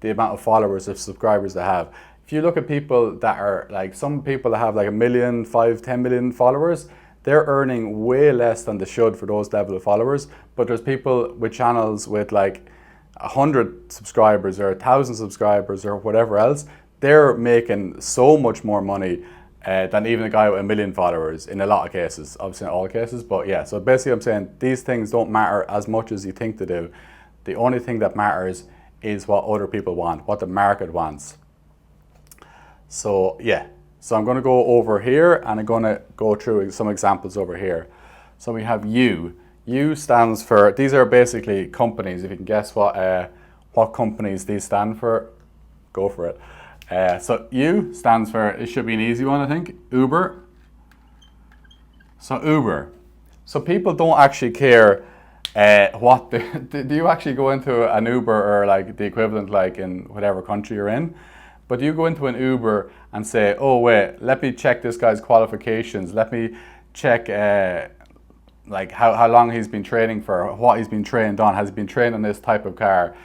amount of followers or subscribers they have. If you look at people that are like, some people that have like 1 million, 5, 10 million followers, they're earning way less than they should for those level of followers. But there's people with channels with like 100 subscribers or 1,000 subscribers or whatever else, they're making so much more money than even a guy with 1 million followers in a lot of cases. Obviously not all cases, but yeah. So basically I'm saying these things don't matter as much as you think they do. The only thing that matters is what other people want, what the market wants. So yeah, so I'm going to go over here and I'm going to go through some examples over here. So we have U. U stands for, these are basically companies. If you can guess what companies these stand for, go for it. So U stands for, it should be an easy one, I think, Uber. So Uber. So people don't actually care do you actually go into an Uber or like the equivalent like in whatever country you're in? But you go into an Uber and say, oh wait, let me check this guy's qualifications. Let me check like how long he's been training for, what he's been trained on. Has he been trained on this type of car?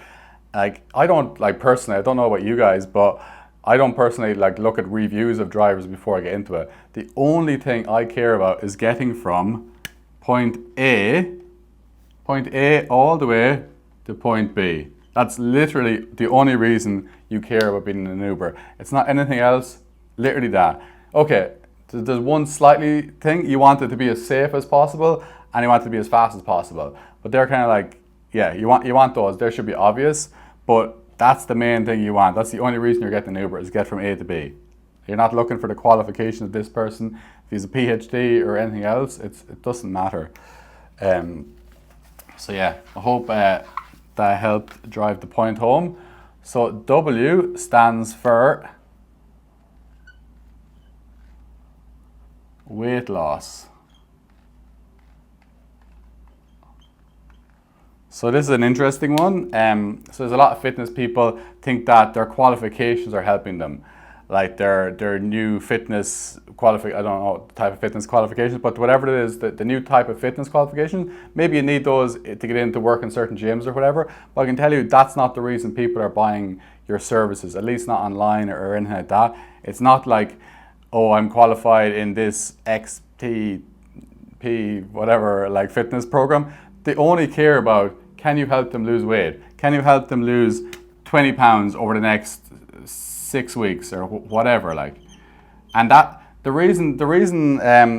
Like I don't, like personally, I don't know about you guys, but I don't personally like look at reviews of drivers before I get into it. The only thing I care about is getting from point A all the way to point B. That's literally the only reason you care about being in an Uber. It's not anything else, literally that. Okay, there's one slightly thing, you want it to be as safe as possible and you want it to be as fast as possible. But they're kind of like, yeah, you want those, they should be obvious, but that's the main thing you want. That's the only reason you're getting an Uber, is get from A to B. You're not looking for the qualifications of this person. If he's a PhD or anything else, it doesn't matter. So yeah, I hope that helped drive the point home. So W stands for weight loss. So this is an interesting one. So there's a lot of fitness people think that their qualifications are helping them, like their new fitness I don't know the type of fitness qualifications, but whatever it is, the new type of fitness qualifications, maybe you need those to get into work in certain gyms or whatever. But I can tell you that's not the reason people are buying your services, at least not online or anything like that. It's not like, oh, I'm qualified in this XTP whatever like fitness program. They only care about, can you help them lose weight? Can you help them lose 20 pounds over the next 6 weeks or whatever, like. And that the reason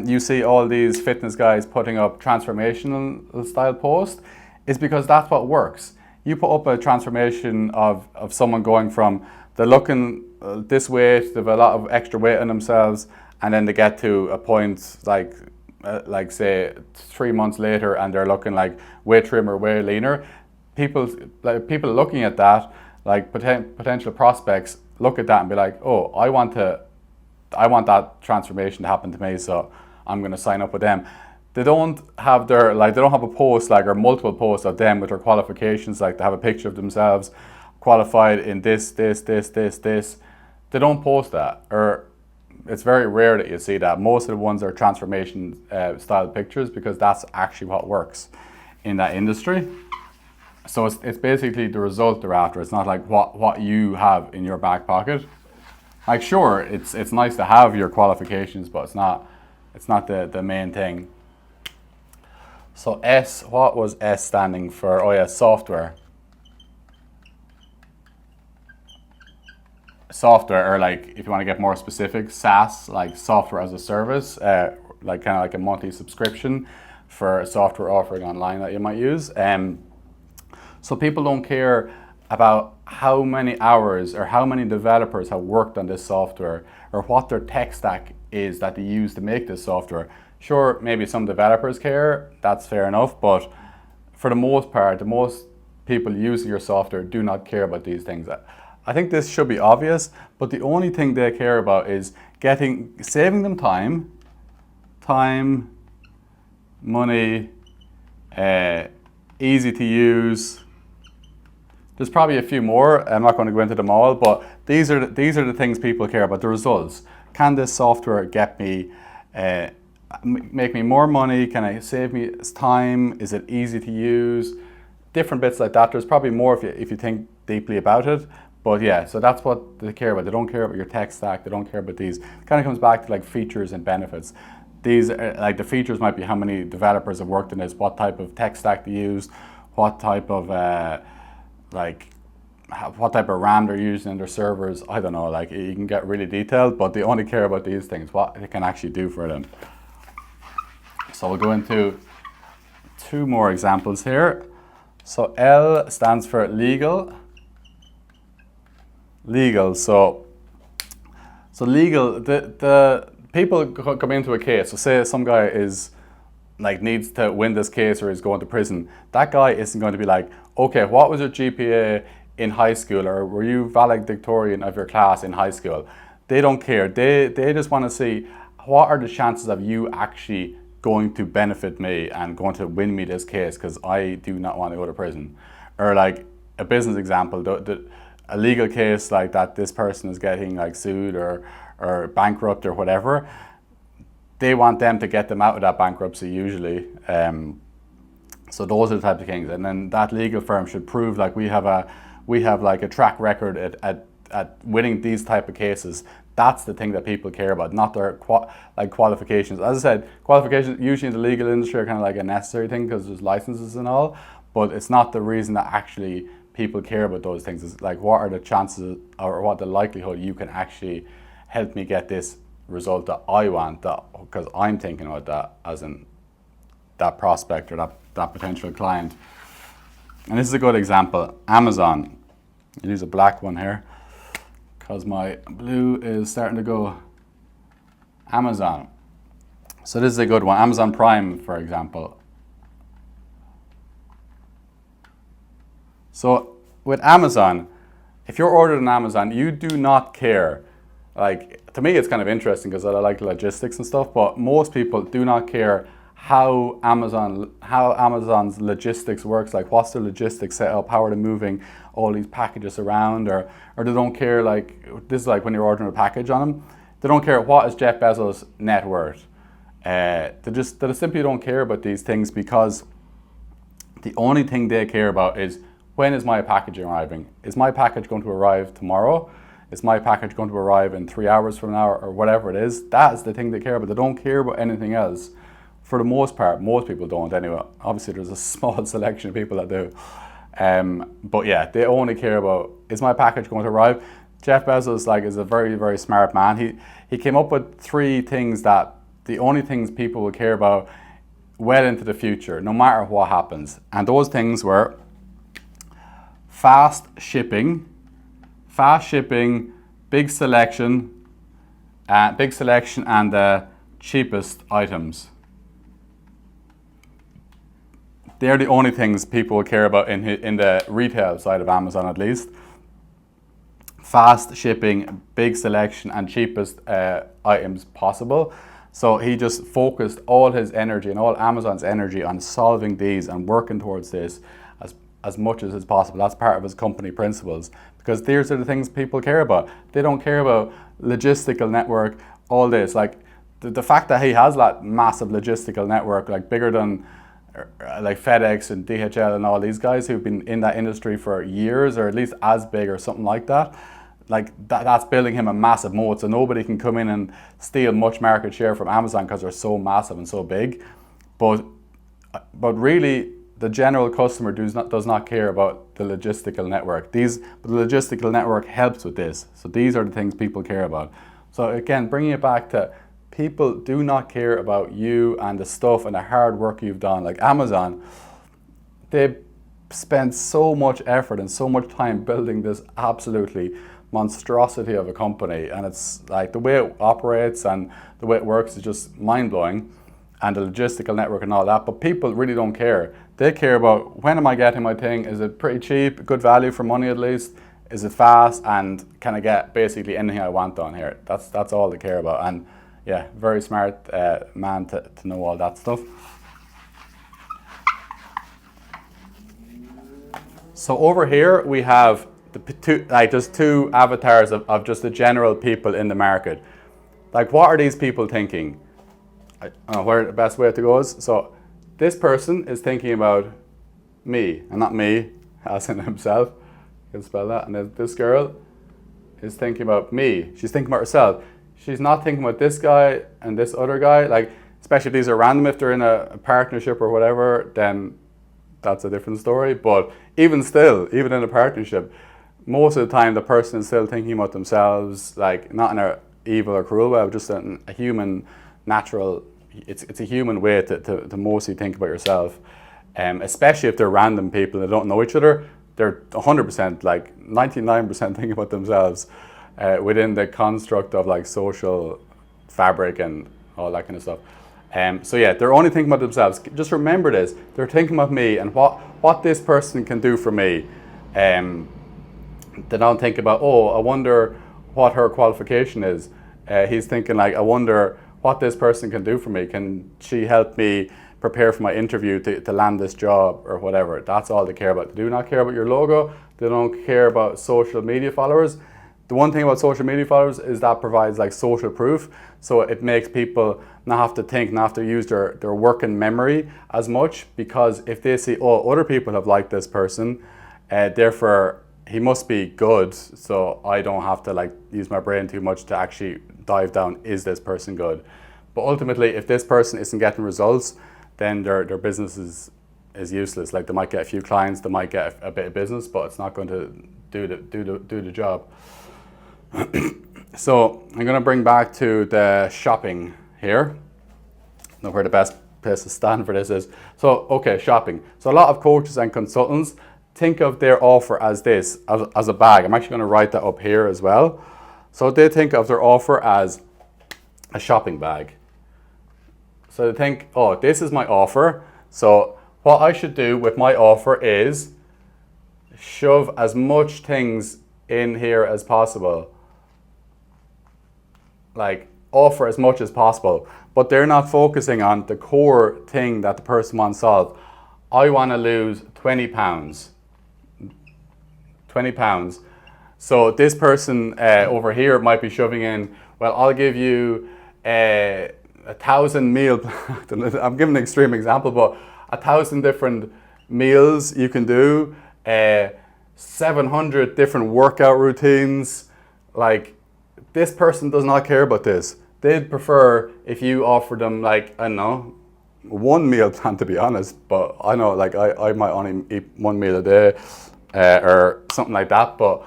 you see all these fitness guys putting up transformational style posts is because that's what works. You put up a transformation of someone going from they're looking this weight, they have a lot of extra weight on themselves, and then they get to a point like say 3 months later and they're looking like way trimmer, way leaner. People looking at that, like potential prospects, look at that and be like, oh, I want that transformation to happen to me, so I'm going to sign up with them. They don't have a post or multiple posts of them with their qualifications, like they have a picture of themselves qualified in this. They don't post that, or it's very rare that you see that. Most of the ones are transformation style pictures because that's actually what works in that industry. So it's basically the result they're after. It's not like what you have in your back pocket. Like sure, it's nice to have your qualifications, but it's not the main thing. So S, what was S standing for? Oh yeah, software. Software, or like if you want to get more specific, SaaS, like software as a service, like kind of like a monthly subscription for a software offering online that you might use. So people don't care about how many hours or how many developers have worked on this software or what their tech stack is that they use to make this software. Sure, maybe some developers care, that's fair enough, but for the most part, the most people using your software do not care about these things. I think this should be obvious, but the only thing they care about is saving them time, money, easy to use. There's probably a few more. I'm not going to go into them all, but these are the things people care about. The results. Can this software get me, make me more money? Can it save me time? Is it easy to use? Different bits like that. There's probably more if you think deeply about it. But yeah, so that's what they care about. They don't care about your tech stack. They don't care about these. It kind of comes back to like features and benefits. These like the features might be how many developers have worked in this, what type of tech stack they use, what type of what type of RAM they're using in their servers. I don't know, like you can get really detailed, but they only care about these things, what it can actually do for them. So we'll go into 2 more examples here. So L stands for legal. So legal, the people come into a case. So say some guy is like needs to win this case or is going to prison. That guy isn't going to be like, okay, what was your GPA in high school, or were you valedictorian of your class in high school? They don't care. They just want to see what are the chances of you actually going to benefit me and going to win me this case, because I do not want to go to prison. Or like a business example, a legal case like that this person is getting like sued or bankrupt or whatever. They want them to get them out of that bankruptcy usually. So those are the types of things, and then that legal firm should prove like we have like a track record at winning these type of cases. That's the thing that people care about, not their qualifications. As I said, qualifications usually in the legal industry are kind of like a necessary thing because there's licenses and all, but it's not the reason that actually people care about those things. It's like, what are the chances or what the likelihood you can actually help me get this result that I want, that because I'm thinking about that as in that prospect or that potential client. And this is a good example. Amazon. I'll use a black one here because my blue is starting to go. Amazon. So this is a good one. Amazon Prime, for example. So with Amazon, if you're ordered on Amazon, you do not care. Like, to me, it's kind of interesting because I like logistics and stuff, but most people do not care how Amazon's logistics works, like what's the logistics setup, how are they moving all these packages around, or they don't care, like this is like when you're ordering a package on them, they don't care what is Jeff Bezos' net worth. They simply don't care about these things, because the only thing they care about is, when is my package arriving? Is my package going to arrive tomorrow? Is my package going to arrive in 3 hours from now, or whatever it is? That is the thing they care about. They don't care about anything else. For the most part, most people don't anyway. Obviously, there's a small selection of people that do. But yeah, they only care about, is my package going to arrive? Jeff Bezos is a very, very smart man. He came up with 3 things that the only things people will care about well into the future, no matter what happens. And those things were fast shipping, big selection, and the cheapest items. They're the only things people will care about in the retail side of Amazon, at least. Fast shipping, big selection, and cheapest items possible. So he just focused all his energy and all Amazon's energy on solving these and working towards this as much as is possible. That's part of his company principles, because these are the things people care about. They don't care about logistical network, all this. Like the fact that he has that massive logistical network, like bigger than like FedEx and DHL and all these guys who've been in that industry for years, or at least as big or something like that. Like that's building him a massive moat, so nobody can come in and steal much market share from Amazon because they're so massive and so big. But really, the general customer does not care about the logistical network. But the logistical network helps with this. So these are the things people care about. So again, bringing it back to, people do not care about you and the stuff and the hard work you've done. Like Amazon, they spent so much effort and so much time building this absolutely monstrosity of a company, and it's like the way it operates and the way it works is just mind-blowing, and the logistical network and all that. But people really don't care. They care about, when am I getting my thing? Is it pretty cheap, good value for money at least? Is it fast, and can I get basically anything I want on here? That's all they care about. And yeah, very smart man to know all that stuff. So over here we have just two avatars of just the general people in the market. Like, what are these people thinking? I don't know where the best way to go is. So this person is thinking about me, and not me as in himself. You can spell that. And then this girl is thinking about me. She's thinking about herself. She's not thinking about this guy and this other guy. Like, especially if these are random, if they're in a partnership or whatever, then that's a different story. But even still, even in a partnership, most of the time the person is still thinking about themselves, like not in a evil or cruel way, but just a human, natural, it's a human way to mostly think about yourself. Especially if they're random people that don't know each other, they're 100%, like 99% thinking about themselves within the construct of like social fabric and all that kind of stuff. So yeah, they're only thinking about themselves. Just remember this, they're thinking about me and what this person can do for me. They don't think about, oh, I wonder what her qualification is. He's thinking like, I wonder what this person can do for me. Can she help me prepare for my interview to land this job or whatever? That's all they care about. They do not care about your logo. They don't care about social media followers. The one thing about social media followers is that provides like social proof. So it makes people not have to think, not have to use their working memory as much, because if they see, oh, other people have liked this person, therefore he must be good, so I don't have to like use my brain too much to actually dive down, is this person good? But ultimately, if this person isn't getting results, then their business is useless. Like, they might get a few clients, they might get a bit of business, but it's not going to do the job. So I'm going to bring back to the shopping here. I don't know where the best place to stand for this is. So, okay, shopping. So a lot of coaches and consultants think of their offer as this, as a bag. I'm actually going to write that up here as well. So they think of their offer as a shopping bag. So they think, oh, this is my offer. So what I should do with my offer is shove as much things in here as possible. Like offer as much as possible, but they're not focusing on the core thing that the person wants solved. I want to lose 20 pounds. 20 pounds. So this person over here might be shoving in, well, I'll give you 1,000 meal, I'm giving an extreme example, but 1,000 different meals you can do, 700 different workout routines. Like, this person does not care about this. They'd prefer if you offer them, like, I don't know, one meal plan, to be honest, but I know, like, I might only eat one meal a day or something like that, but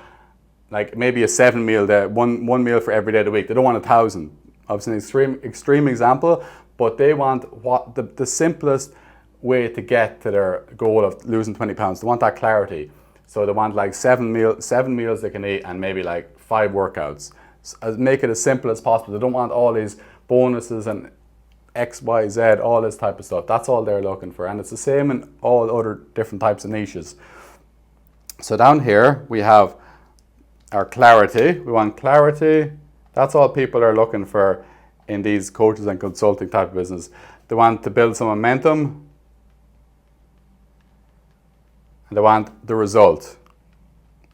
like maybe a 7 meal day, one meal for every day of the week. They don't want 1,000. Obviously an extreme example, but they want what the simplest way to get to their goal of losing 20 pounds. They want that clarity. So they want like 7 meals they can eat and maybe like 5 workouts. So make it as simple as possible. They don't want all these bonuses and X, Y, Z, all this type of stuff. That's all they're looking for. And it's the same in all other different types of niches. So down here we have our clarity. We want clarity. That's all people are looking for in these coaches and consulting type of business. They want to build some momentum. And they want the result. I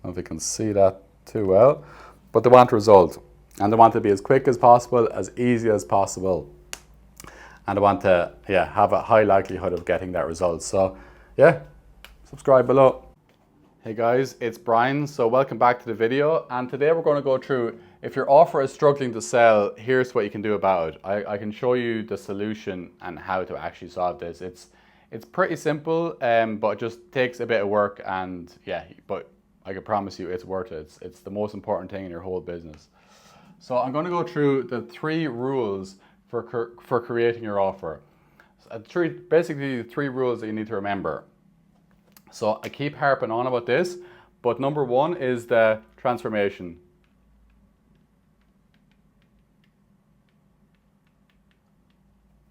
don't know if you can see that too well, but they want result. And they want to be as quick as possible, as easy as possible. And they want to have a high likelihood of getting that result. So yeah, subscribe below. Hey guys, it's Brian. So welcome back to the video. And today we're going to go through, if your offer is struggling to sell, here's what you can do about it. I can show you the solution and how to actually solve this. It's pretty simple, but it just takes a bit of work, and but I can promise you it's worth it. It's the most important thing in your whole business. So I'm going to go through the 3 rules for creating your offer. Basically 3 rules that you need to remember. So I keep harping on about this, but number 1 is the transformation.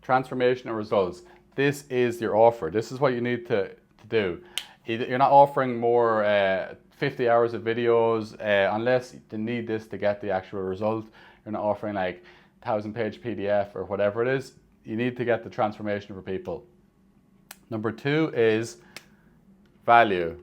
Transformation and results. This is your offer. This is what you need to do. You're not offering more 50 hours of videos unless you need this to get the actual result. You're not offering like 1,000-page PDF or whatever it is. You need to get the transformation for people. Number 2 is value.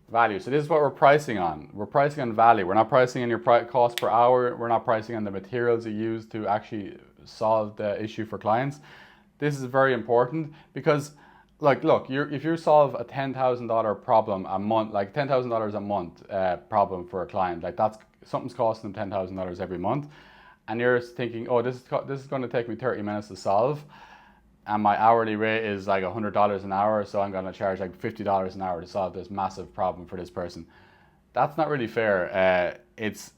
Value. So this is what we're pricing on. We're pricing on value. We're not pricing on your cost per hour. We're not pricing on the materials you use to actually solve the issue for clients. This is very important because, like, look, if you solve a $10,000 problem a month, like $10,000 a month problem for a client, like something's costing them $10,000 every month, and you're thinking, oh, this is going to take me 30 minutes to solve, and my hourly rate is like $100 an hour, so I'm going to charge like $50 an hour to solve this massive problem for this person. That's not really fair. It's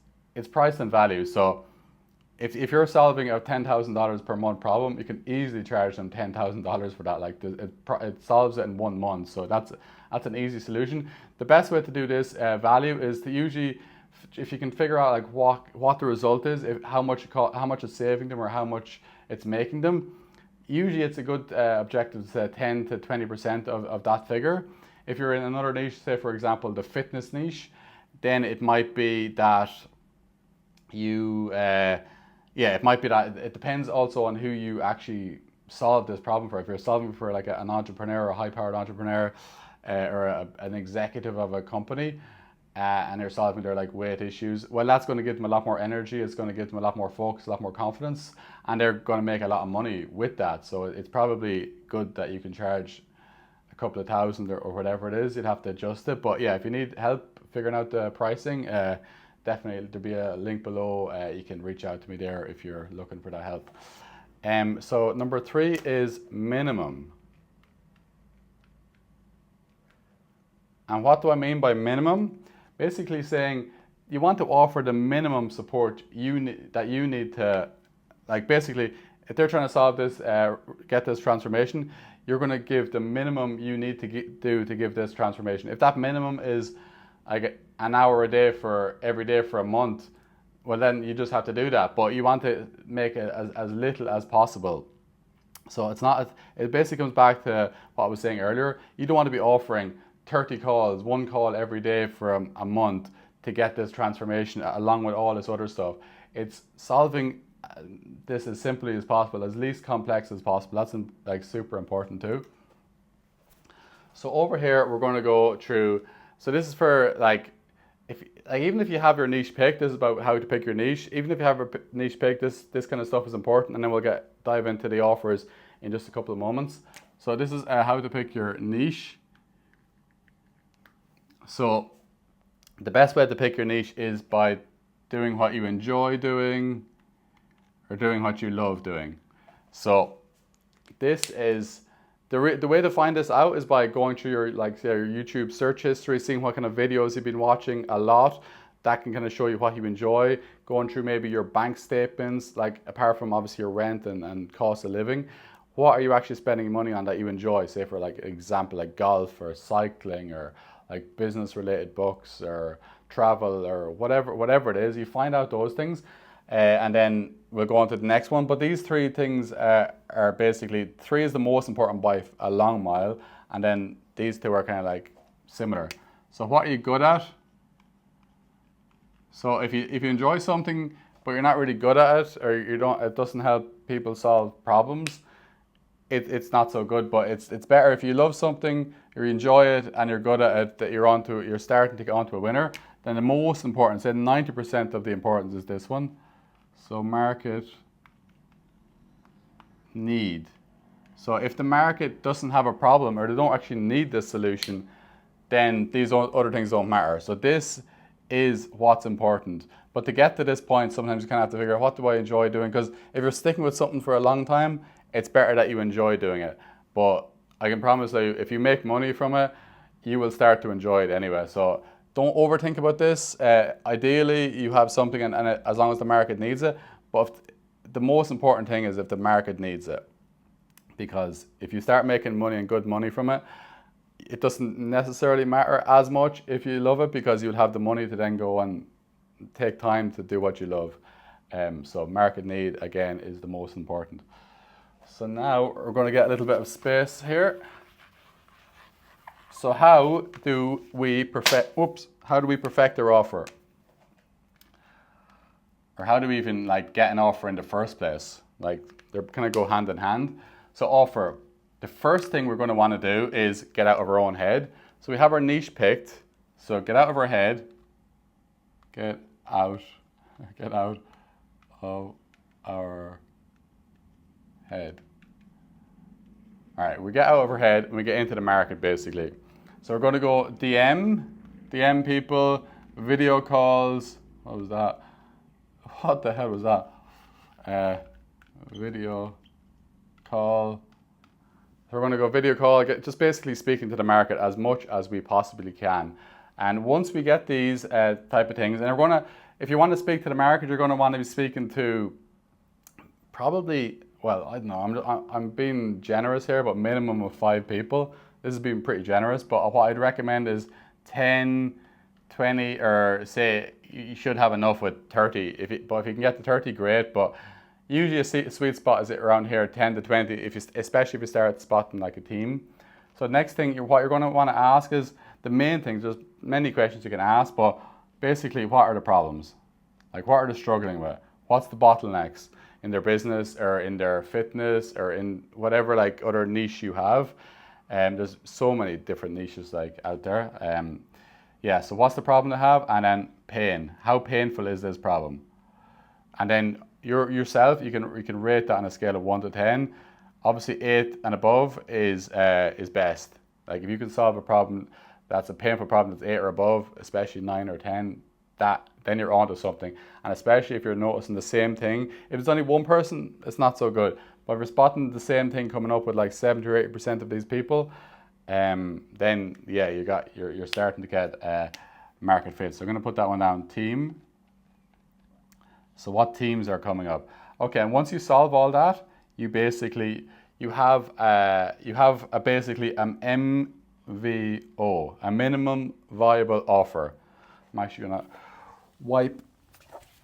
priced on value. So if you're solving a $10,000 per month problem, you can easily charge them $10,000 for that. Like it solves it in 1 month. So that's an easy solution. The best way to do this value is to usually, if you can figure out like what the result is, how much it's saving them or how much it's making them. Usually it's a good objective to say 10 to 20% of that figure. If you're in another niche, say for example the fitness niche, then it might be that you it might be that it depends also on who you actually solve this problem for. If you're solving for like an entrepreneur, a high-powered entrepreneur, or an executive of a company, and they're solving their like weight issues, well, that's going to give them a lot more energy. It's going to give them a lot more focus, a lot more confidence, and they're going to make a lot of money with that. So it's probably good that you can charge a couple of thousand or whatever it is. You'd have to adjust it. But yeah, if you need help figuring out the pricing, definitely there'll be a link below. You can reach out to me there if you're looking for that help. So number 3 is minimum. And what do I mean by minimum? Basically saying you want to offer the minimum support that you need to, like, basically if they're trying to solve this, get this transformation, you're going to give the minimum you need to do to give this transformation. If that minimum is like an hour a day for every day for a month, well then you just have to do that. But you want to make it as little as possible. So it basically comes back to what I was saying earlier. You don't want to be offering 30 calls, 1 call every day for a month, to get this transformation along with all this other stuff. It's solving this as simply as possible, as least complex as possible. That's like super important too. So over here, we're going to go through, so this is for like, even if you have your niche picked, this is about how to pick your niche. Even if you have a niche picked, this kind of stuff is important, and then we'll dive into the offers in just a couple of moments. So this is how to pick your niche. So the best way to pick your niche is by doing what you enjoy doing or doing what you love doing. So this is, the way to find this out is by going through your, like, say, your YouTube search history, seeing what kind of videos you've been watching a lot. That can kind of show you what you enjoy. Going through maybe your bank statements, like apart from obviously your rent and cost of living, what are you actually spending money on that you enjoy? Say for like example, like golf or cycling or like business related books or travel or whatever it is. You find out those things. And then we'll go on to the next one. But these three things are basically, 3 is the most important by a long mile, and then these 2 are kind of like similar. So what are you good at? So if you enjoy something but you're not really good at it, or it doesn't help people solve problems, it's not so good. But it's better if you love something, you enjoy it, and you're good at it, that you're starting to get onto a winner. Then the most important, say 90% of the importance, is this one. So market need. So if the market doesn't have a problem, or they don't actually need this solution, then these other things don't matter. So this is what's important. But to get to this point, sometimes you kind of have to figure out, what do I enjoy doing? Because if you're sticking with something for a long time, it's better that you enjoy doing it. But I can promise you, if you make money from it, you will start to enjoy it anyway. So don't overthink about this. Ideally, you have something, and as long as the market needs it. But the most important thing is if the market needs it. Because if you start making money and good money from it, it doesn't necessarily matter as much if you love it, because you'll have the money to then go and take time to do what you love. So market need, again, is the most important. So now we're going to get a little bit of space here. So how do we perfect our offer? Or how do we even like get an offer in the first place? Like, they're kind of go hand in hand. So offer, the first thing we're going to want to do is get out of our own head. So we have our niche picked. So get out of our head. Get out of our head. All right, we get out of our head and we get into the market basically. So we're going to go DM people, video calls. What was that? What the hell was that? Video call. So we're going to go video call, just basically speaking to the market as much as we possibly can. And once we get these type of things, and we're going to, if you want to speak to the market, you're going to want to be speaking to probably, well, I don't know, I'm being generous here, but minimum of 5 people. This has been pretty generous, but what I'd recommend is 10, 20, or say you should have enough with 30. But if you can get to 30, great. But usually a sweet spot is around here, 10 to 20, especially if you start spotting like a team. So next thing, what you're going to want to ask is the main things. There's many questions you can ask, but basically, what are the problems? Like, what are they struggling with? What's the bottlenecks in their business or in their fitness or in whatever like other niche you have? There's so many different niches like out there. Yeah, so what's the problem they have? And then pain. How painful is this problem? And then yourself, you can rate that on a scale of 1 to 10. Obviously 8 and above is best. Like if you can solve a problem that's a painful problem that's 8 or above, especially 9 or 10, then you're onto something. And especially if you're noticing the same thing. If it's only one person, it's not so good. But if you're spotting the same thing coming up with like 70 or 80% of these people, then yeah, you're starting to get market fit. So I'm going to put that one down, team. So what teams are coming up? Okay, and once you solve all that, you have basically an MVO, a minimum viable offer. I'm actually gonna wipe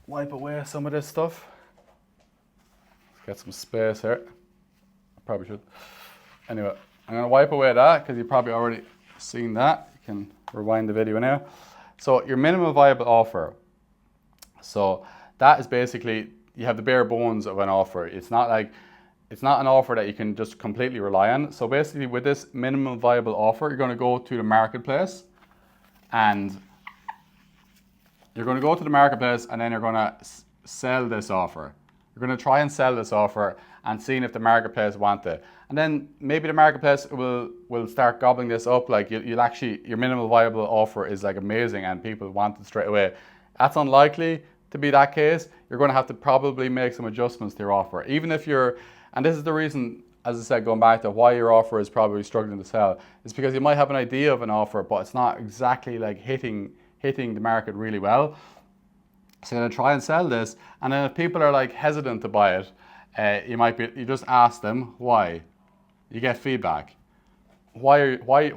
away some of this stuff. Let's get some space here. I probably should. Anyway, I'm gonna wipe away that because you've probably already seen that. You can rewind the video now. So your minimum viable offer. So that is basically, you have the bare bones of an offer. It's not an offer that you can just completely rely on. So basically with this minimum viable offer, you're going to go to the marketplace, and you're going to go to the marketplace, and then you're going to sell this offer. You're going to try and sell this offer and seeing if the marketplace want it. And then maybe the marketplace will start gobbling this up. Like you'll actually, your minimum viable offer is like amazing and people want it straight away. That's unlikely to be that case. You're going to have to probably make some adjustments to your offer. Even if you're, and this is the reason, as I said, going back to why your offer is probably struggling to sell, is because you might have an idea of an offer, but it's not exactly like hitting the market really well. So you're going to try and sell this, and then if people are like hesitant to buy it, you just ask them why. You get feedback. What would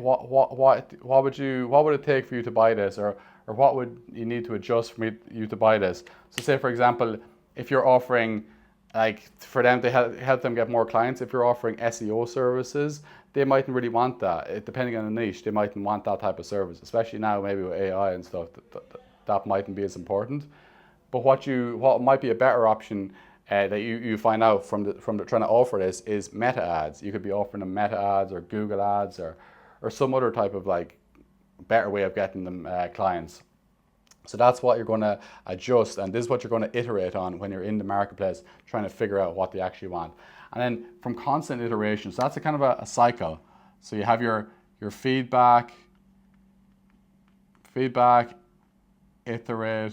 it take for you to buy this, or what would you need to adjust for you to buy this? So say for example, if you're offering, like for them to help them get more clients, if you're offering SEO services, they mightn't really want that. Depending on the niche, they mightn't want that type of service, especially now maybe with AI and stuff. That mightn't be as important. But what might be a better option that you find out from trying to offer this is meta ads. You could be offering them meta ads or Google ads or some other type of like better way of getting them clients. So that's what you're going to adjust, and this is what you're going to iterate on when you're in the marketplace trying to figure out what they actually want. And then from constant iteration, so that's a kind of a cycle. So you have your feedback, iterate,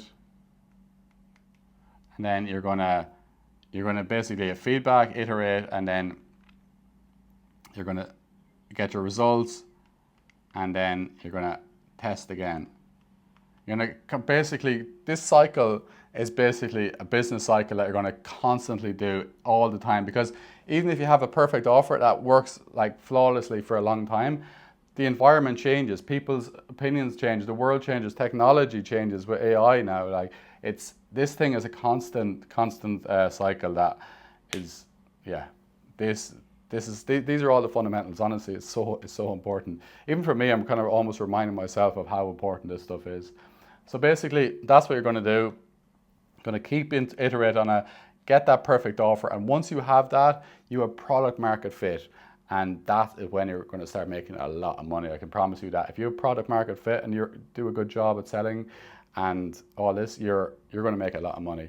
and then you're gonna basically have feedback, iterate, and then you're gonna get your results, and then you're gonna test again. You're gonna basically, this cycle is basically a business cycle that you're gonna constantly do all the time, because even if you have a perfect offer that works like flawlessly for a long time, the environment changes, people's opinions change, the world changes, technology changes with AI now. Like this thing is a constant cycle that is, yeah, these are all the fundamentals. Honestly, it's so important. Even for me, I'm kind of almost reminding myself of how important this stuff is. So basically, that's what you're going to do. Going to keep iterate on get that perfect offer, and once you have that, you have product market fit, and that is when you're going to start making a lot of money. I can promise you that. If you have product market fit and you do a good job at selling and all this, you're going to make a lot of money.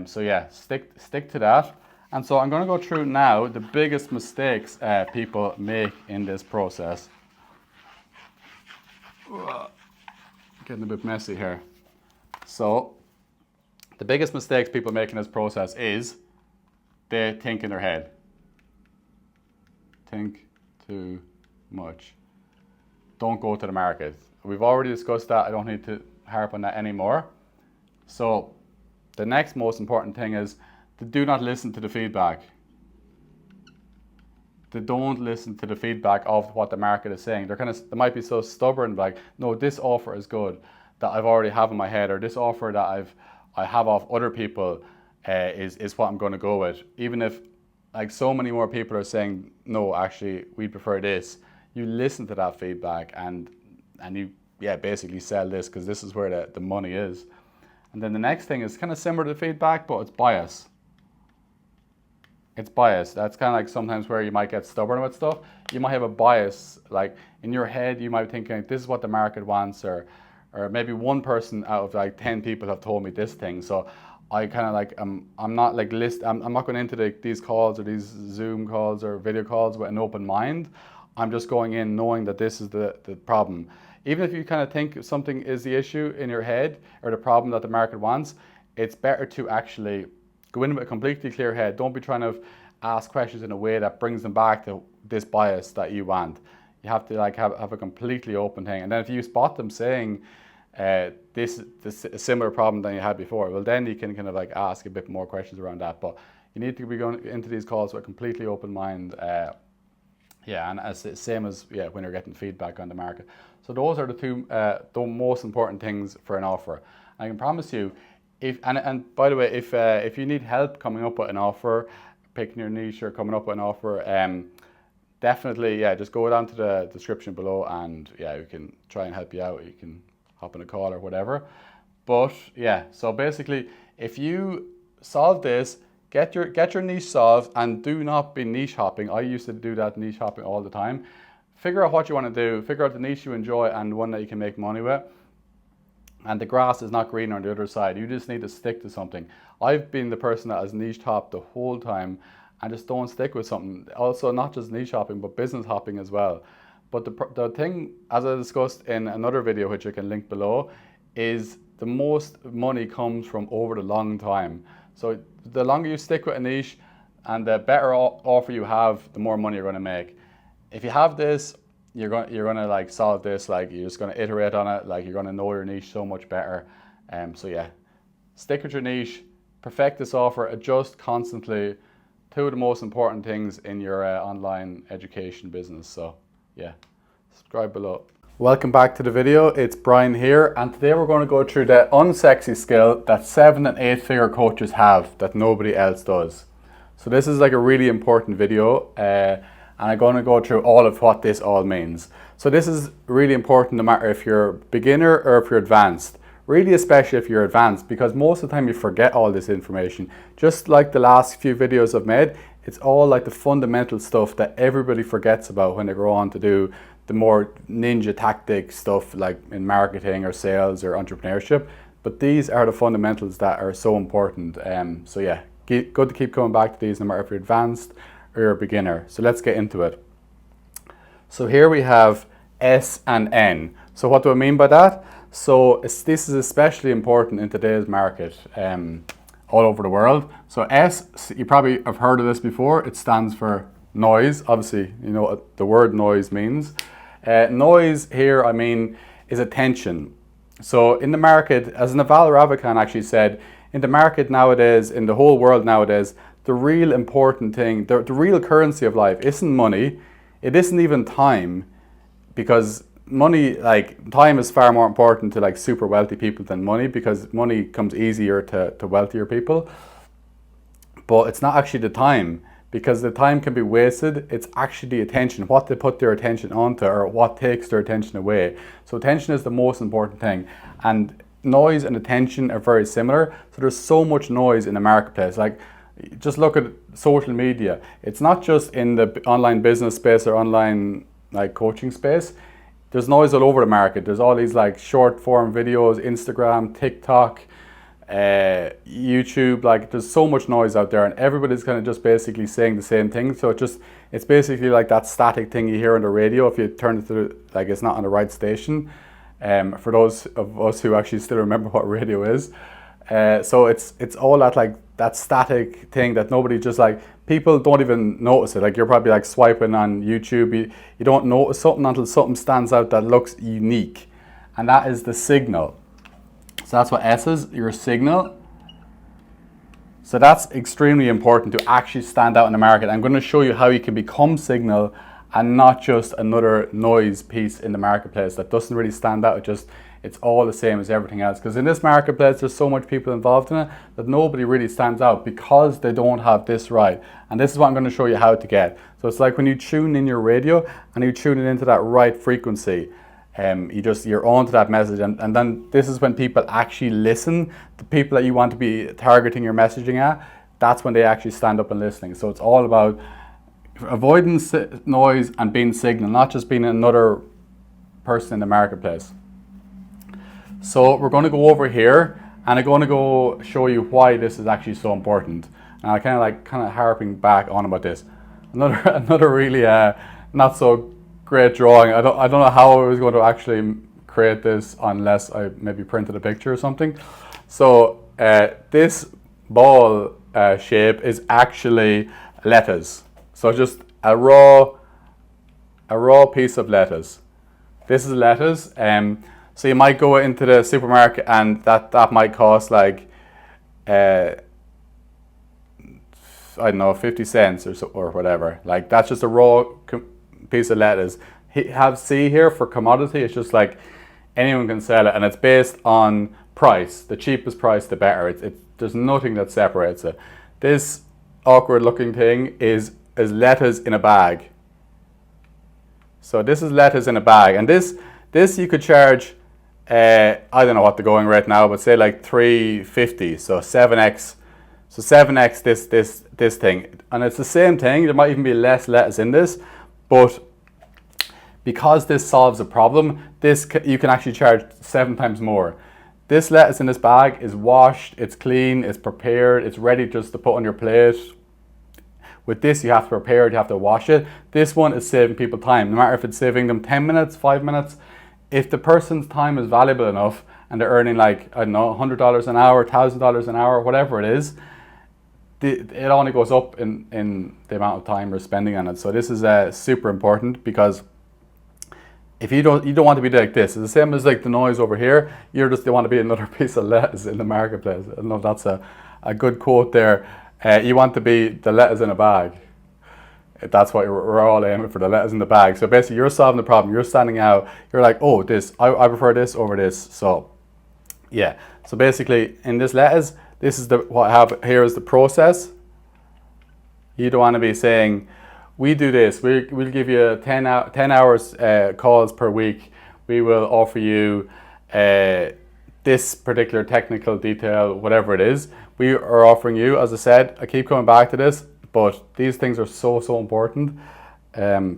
So yeah, stick to that. And so I'm going to go through now the biggest mistakes people make in this process. Getting a bit messy here. So the biggest mistakes people make in this process is they think in their head. Think too much. Don't go to the market. We've already discussed that. I don't need to harp on that anymore. So the next most important thing is to do not listen to the feedback. They don't listen to the feedback of what the market is saying. They might be so stubborn, like, no, this offer is good that I've already have in my head, or this offer that I have off other people is what I'm going to go with. Even if like so many more people are saying, no, actually we prefer this. You listen to that feedback and you basically sell this, because this is where the money is. And then the next thing is kind of similar to feedback, but it's bias. It's bias. That's kind of like sometimes where you might get stubborn with stuff. You might have a bias, like in your head, you might be thinking this is what the market wants, or maybe one person out of like 10 people have told me this thing. So I kind of like, I'm not like I'm not going into these calls or these Zoom calls or video calls with an open mind. I'm just going in knowing that this is the problem. Even if you kind of think something is the issue in your head or the problem that the market wants, it's better to actually go in with a completely clear head. Don't be trying to ask questions in a way that brings them back to this bias that you want. You have to like have a completely open thing. And then if you spot them saying this a similar problem than you had before, well then you can kind of like ask a bit more questions around that. But you need to be going into these calls with a completely open mind. And as same as when you're getting feedback on the market. So those are the most important things for an offer. I can promise you, and by the way, if you need help coming up with an offer, picking your niche or coming up with an offer, definitely just go down to the description below, and we can try and help you out. You can hop in a call or whatever. But yeah, so basically, if you solve this, get your niche solved, and do not be niche hopping. I used to do that niche hopping all the time. Figure out what you want to do, figure out the niche you enjoy and one that you can make money with. And the grass is not greener on the other side. You just need to stick to something. I've been the person that has niche hopped the whole time and just don't stick with something. Also, not just niche hopping, but business hopping as well. But the thing, as I discussed in another video, which I can link below, is the most money comes from over the long time. So the longer you stick with a niche and the better offer you have, the more money you're going to make. If you have this, you're gonna like solve this, like you're just gonna iterate on it, like you're gonna know your niche so much better. So yeah, stick with your niche, perfect this offer, adjust constantly. Two of the most important things in your online education business. So yeah, subscribe below. Welcome back to the video. It's Brian here, and today we're going to go through the unsexy skill that 7- and 8-figure coaches have that nobody else does. So this is like a really important video. And I'm going to go through all of what this all means. So this is really important no matter if you're beginner or if you're advanced. Really, especially if you're advanced, because most of the time you forget all this information. Just like the last few videos I've made, it's all like the fundamental stuff that everybody forgets about when they go on to do the more ninja tactic stuff like in marketing or sales or entrepreneurship. But these are the fundamentals that are so important. So yeah, good to keep coming back to these no matter if you're advanced or you're a beginner. So let's get into it. So here we have S and N. So what do I mean by that? So this is especially important in today's market all over the world. So S, you probably have heard of this before. It stands for noise. Obviously, you know what the word noise means. Noise here, I mean, is attention. So in the market, as Naval Ravikant actually said, in the market nowadays, in the whole world nowadays, the real important thing, the real currency of life isn't money. It isn't even time, because money, like time is far more important to like super wealthy people than money, because money comes easier to wealthier people. But it's not actually the time, because the time can be wasted. It's actually the attention, what they put their attention onto or what takes their attention away. So attention is the most important thing. And noise and attention are very similar. So there's so much noise in the marketplace. Like, just look at social media. It's not just in the online business space or online like coaching space. There's noise all over the market. There's all these like short form videos, Instagram, TikTok, YouTube. Like there's so much noise out there, and everybody's kind of just basically saying the same thing. So it's basically like that static thing you hear on the radio if you turn it to like it's not on the right station. For those of us who actually still remember what radio is. So it's all that like that static thing that nobody just like, people don't even notice it. Like you're probably like swiping on YouTube, you don't notice something until something stands out that looks unique, and that is the signal. So that's what S is, your signal. So that's extremely important to actually stand out in the market. I'm going to show you how you can become signal and not just another noise piece in the marketplace that doesn't really stand out. It's all the same as everything else, because in this marketplace there's so much people involved in it that nobody really stands out because they don't have this right. And this is what I'm going to show you how to get. So it's like when you tune in your radio and you tune it into that right frequency, you're on to that message, and then this is when people actually listen. The people that you want to be targeting your messaging at, that's when they actually stand up and listening. So it's all about avoiding noise and being signal, not just being another person in the marketplace. So we're going to go over here, and I'm going to go show you why this is actually so important. And I kind of harping back on about this. Another really not so great drawing. I don't know how I was going to actually create this unless I maybe printed a picture or something. So this ball shape is actually lettuce. So just a raw piece of lettuce. This is lettuce. So you might go into the supermarket and that might cost like I don't know, 50 cents or whatever. Like that's just a raw piece of lettuce. See here for commodity, it's just like anyone can sell it, and it's based on price. The cheapest price, the better. There's nothing that separates it. This awkward looking thing is lettuce in a bag. So this is lettuce in a bag, and this you could charge I don't know what the going rate now, but say like 350, so 7x. So 7x this thing, and it's the same thing. There might even be less lettuce in this, but because this solves a problem, you can actually charge 7 times more. This lettuce in this bag is washed, it's clean, it's prepared, it's ready just to put on your plate. With this, you have to prepare it, you have to wash it. This one is saving people time, no matter if it's saving them 10 minutes, 5 minutes. If the person's time is valuable enough and they're earning like, I don't know, $100 an hour, $1,000 an hour, whatever it is, it only goes up in the amount of time we're spending on it. So this is super important, because if you don't want to be like this. It's the same as like the noise over here. You want to be another piece of lettuce in the marketplace. I don't know if that's a good quote there. You want to be the lettuce in a bag. That's what we're all aiming for, the lettuce in the bag. So basically, you're solving the problem. You're standing out. You're like, oh, I prefer this over this. So yeah. So basically, in this lettuce, this is what I have here is the process. You don't want to be saying, we do this. We'll give you 10 hours calls per week. We will offer you this particular technical detail, whatever it is. We are offering you, as I said, I keep coming back to this, but these things are so important.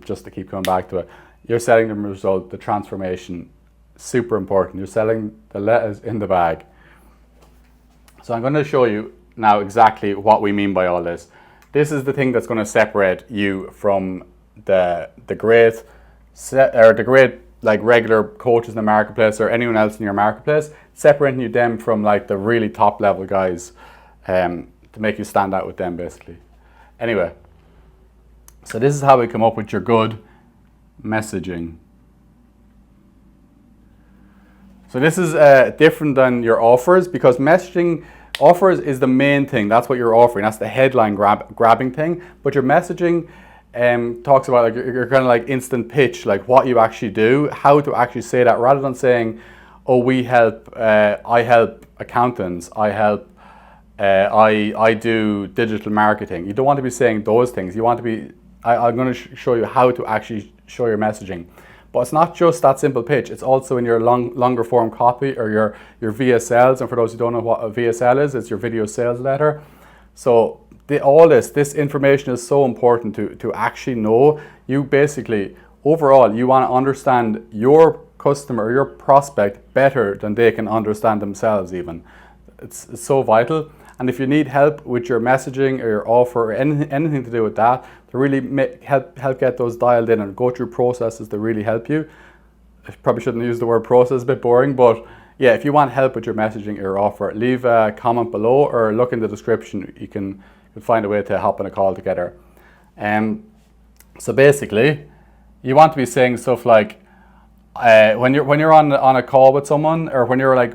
Just to keep coming back to it. You're selling the result, the transformation, super important. You're selling the lettuce in the bag. So I'm going to show you now exactly what we mean by all this. This is the thing that's going to separate you from the great like regular coaches in the marketplace or anyone else in your marketplace, separating you them from like the really top level guys, to make you stand out with them basically. Anyway, so this is how we come up with your good messaging. So this is different than your offers, because messaging offers is the main thing. That's what you're offering. That's the headline grabbing thing. But your messaging talks about like your kind of like instant pitch, like what you actually do, how to actually say that, rather than saying, "Oh, we help. I help accountants. I help. I do digital marketing." You don't want to be saying those things. You want to be. I'm going to show you how to actually show your messaging. But it's not just that simple pitch. It's also in your longer form copy, or your VSLs. And for those who don't know what a VSL is, it's your video sales letter. So all this information is so important to actually know. You basically, overall, you want to understand your customer or your prospect better than they can understand themselves even. It's so vital. And if you need help with your messaging or your offer or anything to do with that, to really help get those dialed in and go through processes to really help you. I probably shouldn't use the word process, a bit boring, but yeah, if you want help with your messaging or your offer, leave a comment below or look in the description. You can find a way to hop on a call together. So basically, you want to be saying stuff like, when you're on a call with someone, or when you're like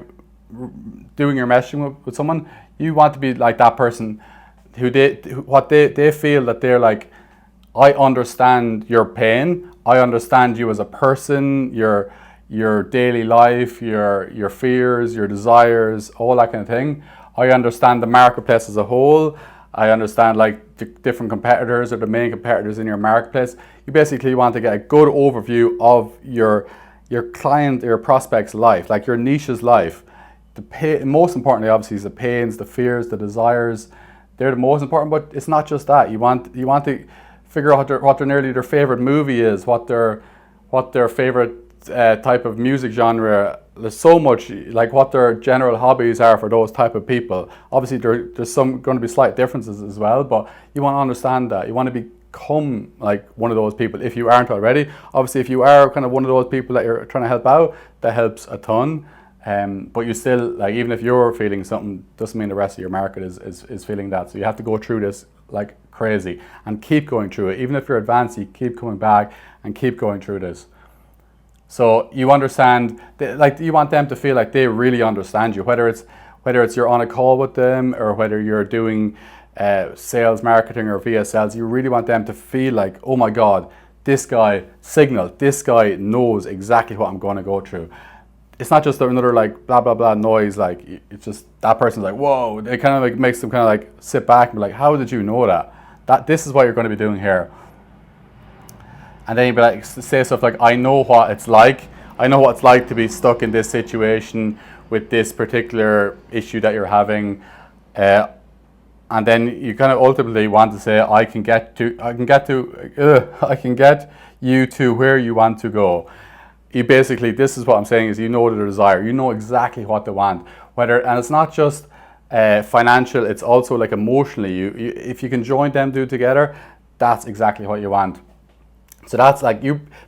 doing your messaging with someone, you want to be like that person who they feel that they're like, I understand your pain, I understand you as a person, your daily life, your fears, your desires, all that kind of thing. I understand the marketplace as a whole. I understand like the different competitors or the main competitors in your marketplace. You basically want to get a good overview of your client, your prospect's life, like your niche's life. Most importantly, obviously, is the pains, the fears, the desires. They're the most important, but it's not just that. You want to figure out what their favorite movie is, what their favorite type of music genre. There's so much, like what their general hobbies are for those type of people. Obviously, there's going to be slight differences as well, but you want to understand that. You want to become like one of those people if you aren't already. Obviously, if you are kind of one of those people that you're trying to help out, that helps a ton. But you still, like, even if you're feeling something, doesn't mean the rest of your market is feeling that. So you have to go through this like crazy and keep going through it. Even if you're advanced, you keep coming back and keep going through this. So you understand, like, you want them to feel like they really understand you, whether it's you're on a call with them or whether you're doing sales, marketing, or VSLs. You really want them to feel like, oh my God, this guy knows exactly what I'm going to go through. It's not just another like blah blah blah noise. Like, it's just that person's like, whoa. It kind of like makes them kind of like sit back and be like, how did you know that this is what you're going to be doing here? And then you'd be like, say stuff like, I know what it's like. I know what it's like to be stuck in this situation with this particular issue that you're having. And then you kind of ultimately want to say, I can get you to where you want to go. You basically, this is what I'm saying, is you know the desire, you know exactly what they want. And it's not just financial, it's also like emotionally. If you can join them two together, that's exactly what you want. So that's like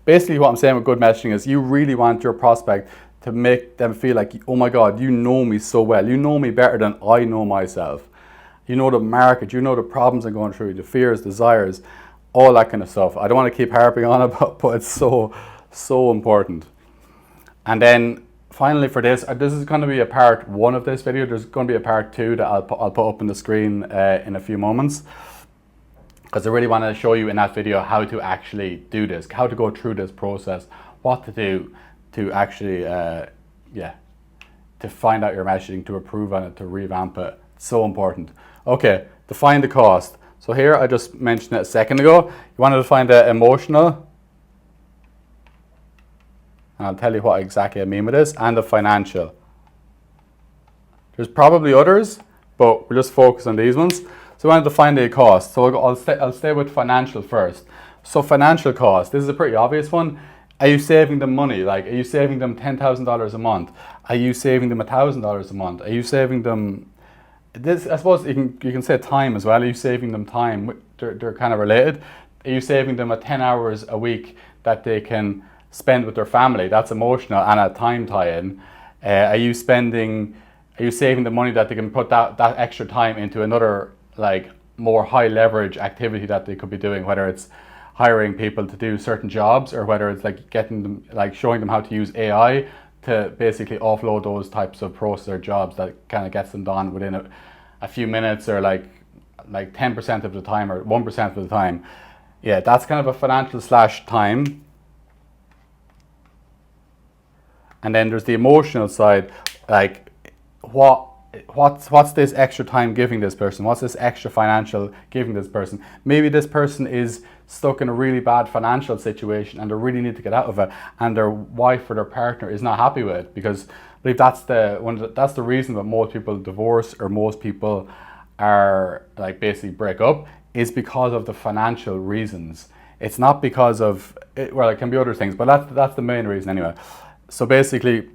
basically what I'm saying with good messaging is you really want your prospect to make them feel like, oh my God, you know me so well. You know me better than I know myself. You know the market, you know the problems I'm going through, the fears, desires, all that kind of stuff. I don't want to keep harping on it, but it's so important. And then finally for this is going to be a part 1 of this video. There's going to be a part 2 that I'll put up on the screen in a few moments, because I really want to show you in that video how to actually do this, how to go through this process, what to do to actually, to find out your messaging, to improve on it, to revamp it. It's so important. Okay, define the cost. So here, I just mentioned it a second ago. You want to define the emotional, and I'll tell you what exactly I mean with this, and the financial. There's probably others, but we'll just focus on these ones. So we want to define the cost. So I'll stay with financial first. So financial cost, this is a pretty obvious one. Are you saving them money? Like, are you saving them $10,000 a month? Are you saving them $1,000 a month? Are you saving them this? I suppose you can say time as well. Are you saving them time? They're kind of related. Are you saving them 10 hours a week that they can spend with their family? That's emotional and a time tie-in. Are you saving the money that they can put that extra time into another, like, more high leverage activity that they could be doing, whether it's hiring people to do certain jobs, or whether it's like getting them, like showing them how to use AI to basically offload those types of process or jobs that kind of gets them done within a few minutes, or like 10% of the time or 1% of the time. Yeah, that's kind of a financial / time. And then there's the emotional side, like what's this extra time giving this person? What's this extra financial giving this person? Maybe this person is stuck in a really bad financial situation and they really need to get out of it, and their wife or their partner is not happy with it, because I believe that's the reason that most people divorce, or most people are like basically break up, is because of the financial reasons. It's not because of it, well, it can be other things, but that's the main reason anyway. So basically,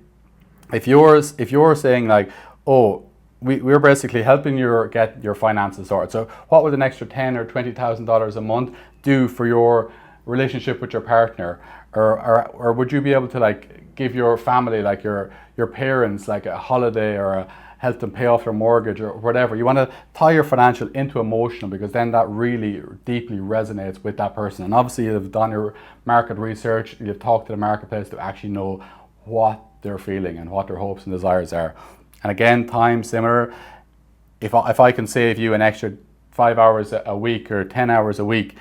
if you're saying like, oh, we're basically helping you get your finances sorted. So what would an extra $10,000 or $20,000 a month do for your relationship with your partner? Or would you be able to like give your family, like your parents, like a holiday, or help them pay off their mortgage or whatever? You want to tie your financial into emotional, because then that really deeply resonates with that person. And obviously you've done your market research, you've talked to the marketplace to actually know what they're feeling and what their hopes and desires are. And again, time similar. If I can save you an extra 5 hours a week or 10 hours a week,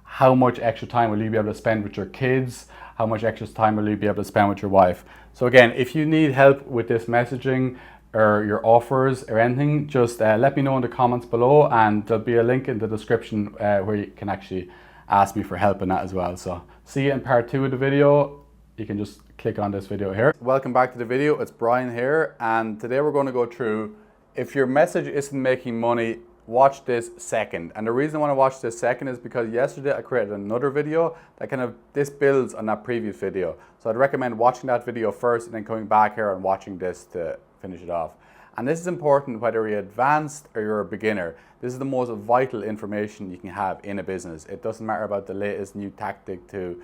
how much extra time will you be able to spend with your kids? How much extra time will you be able to spend with your wife? So again, if you need help with this messaging or your offers or anything, just let me know in the comments below, and there'll be a link in the description where you can actually ask me for help in that as well. So see you in part 2 of the video. You can just click on this video here. Welcome back to the video. It's Brian here, and today we're going to go through, if your message isn't making money, watch this second. And the reason I want to watch this second is because yesterday I created another video that this builds on that previous video. So I'd recommend watching that video first and then coming back here and watching this to finish it off. And this is important whether you're advanced or you're a beginner. This is the most vital information you can have in a business. It doesn't matter about the latest new tactic to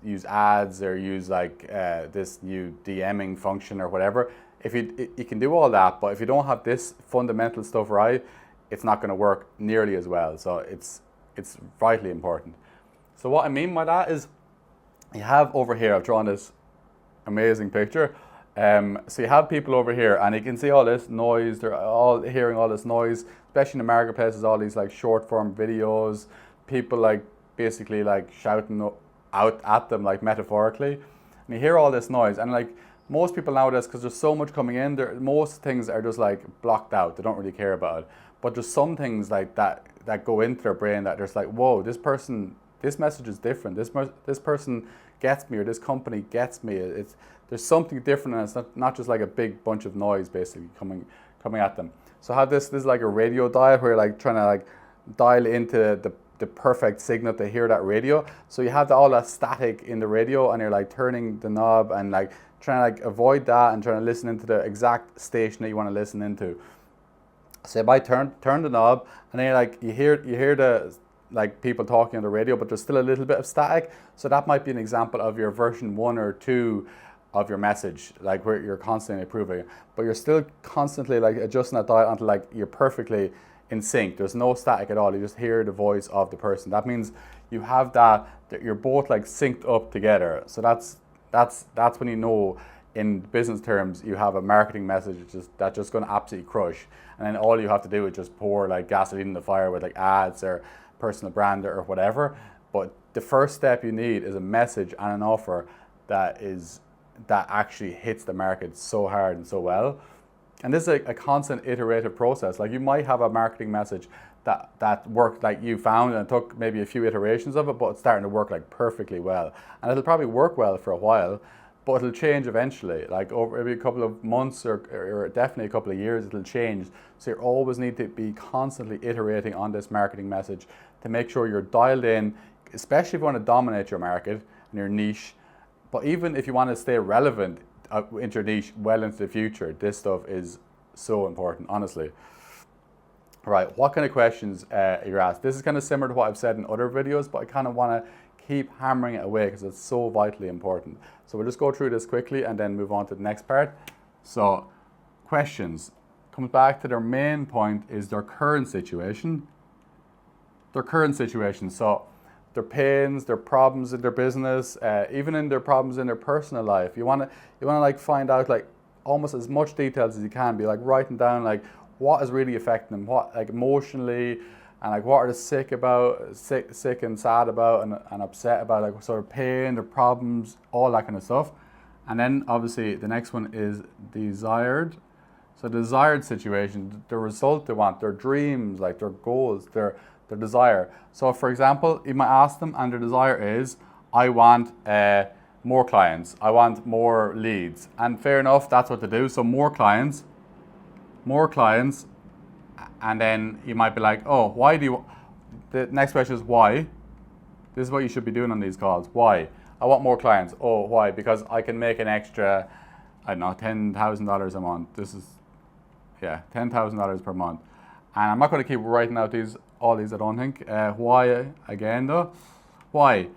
use ads or use like this new DMing function or whatever. If you can do all that, but if you don't have this fundamental stuff right, it's not going to work nearly as well. So it's vitally important. So what I mean by that is, you have over here, I've drawn this amazing picture. So you have people over here, and you can see all this noise. They're all hearing all this noise, especially in the marketplaces, all these like short form videos, people like basically like shouting out at them, like metaphorically, and you hear all this noise. And like most people nowadays, because there's so much coming in, most things are just like blocked out. They don't really care about it. But there's some things like that go into their brain that there's like, whoa, this message is different. This person gets me, or this company gets me. There's something different, and it's not just like a big bunch of noise basically coming at them. So I have this is like a radio dial where you're like trying to like dial into the perfect signal to hear that radio. So you have all that static in the radio, and you're like turning the knob and like trying to like avoid that and trying to listen into the exact station that you want to listen into. So if I turn the knob, and then like you hear the like people talking on the radio, but there's still a little bit of static. So that might be an example of your version 1 or 2 of your message, like where you're constantly improving, but you're still constantly like adjusting that dial until like you're perfectly in sync. There's no static at all. You just hear the voice of the person. That means you have that you're both like synced up together. So that's when you know, in business terms, you have a marketing message that's just going to absolutely crush. And then all you have to do is just pour like gasoline in the fire with like ads or personal brand or whatever. But the first step you need is a message and an offer that actually hits the market so hard and so well. And this is a constant iterative process. Like you might have a marketing message that worked, like you found, and it took maybe a few iterations of it, but it's starting to work like perfectly well. And it'll probably work well for a while, but it'll change eventually. Like over maybe a couple of months or definitely a couple of years, it'll change. So you always need to be constantly iterating on this marketing message to make sure you're dialed in, especially if you want to dominate your market and your niche. But even if you want to stay relevant into your niche well into the future, this stuff is so important, honestly. Right, what kind of questions you're asked? This is kind of similar to what I've said in other videos, but I kind of want to keep hammering it away because it's so vitally important. So we'll just go through this quickly and then move on to the next part. So questions comes back to their main point is their current situation. So their pains, their problems in their business, even in their problems in their personal life. You want to like find out like almost as much details as you can. Be like writing down like what is really affecting them, what like emotionally, and like what are they sick and sad about and upset about, like sort of pain, their problems, all that kind of stuff. And then obviously the next one is desired. So desired situation, the result they want, their dreams, like their goals, their desire. So for example, you might ask them and their desire is, I want more clients, I want more leads. And fair enough, that's what to do. So more clients, and then you might be like, oh, why do you, the next question is why? This is what you should be doing on these calls. Why? I want more clients. Oh, why? Because I can make an extra, I don't know, $10,000 a month. This is, yeah, $10,000 per month. And I'm not going to keep writing out all these, I don't think. Why again though? Why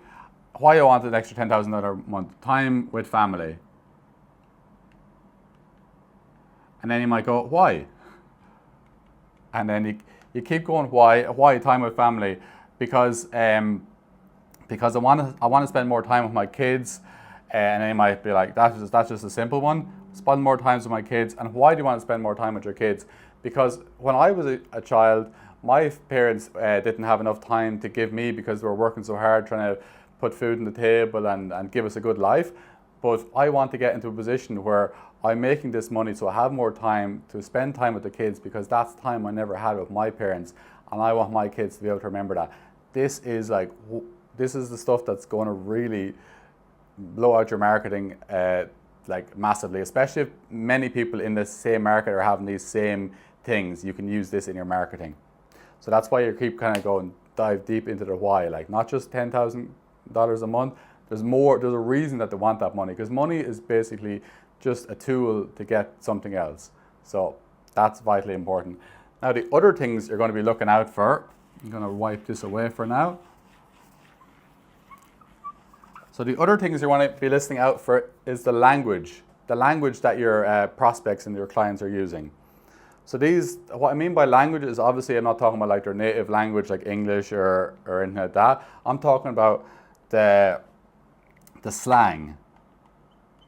I want an extra $10,000 a month? Time with family. And then you might go, why? And then you keep going, why time with family? Because I want to spend more time with my kids. And then you might be like, that's just a simple one. Spend more time with my kids. And why do you want to spend more time with your kids? Because when I was a child, my parents didn't have enough time to give me because they were working so hard trying to put food on the table and give us a good life. But I want to get into a position where I'm making this money so I have more time to spend time with the kids, because that's time I never had with my parents, and I want my kids to be able to remember that. This is the stuff that's going to really blow out your marketing like massively, especially if many people in the same market are having these same things. You can use this in your marketing. So that's why you keep kind of going, dive deep into the why, like not just $10,000 a month. There's a reason that they want that money, because money is basically just a tool to get something else. So that's vitally important. Now the other things you're going to be looking out for, I'm going to wipe this away for now. So the other things you want to be listening out for is the language that your prospects and your clients are using. So what I mean by language is, obviously I'm not talking about like their native language like English or anything like that. I'm talking about the slang,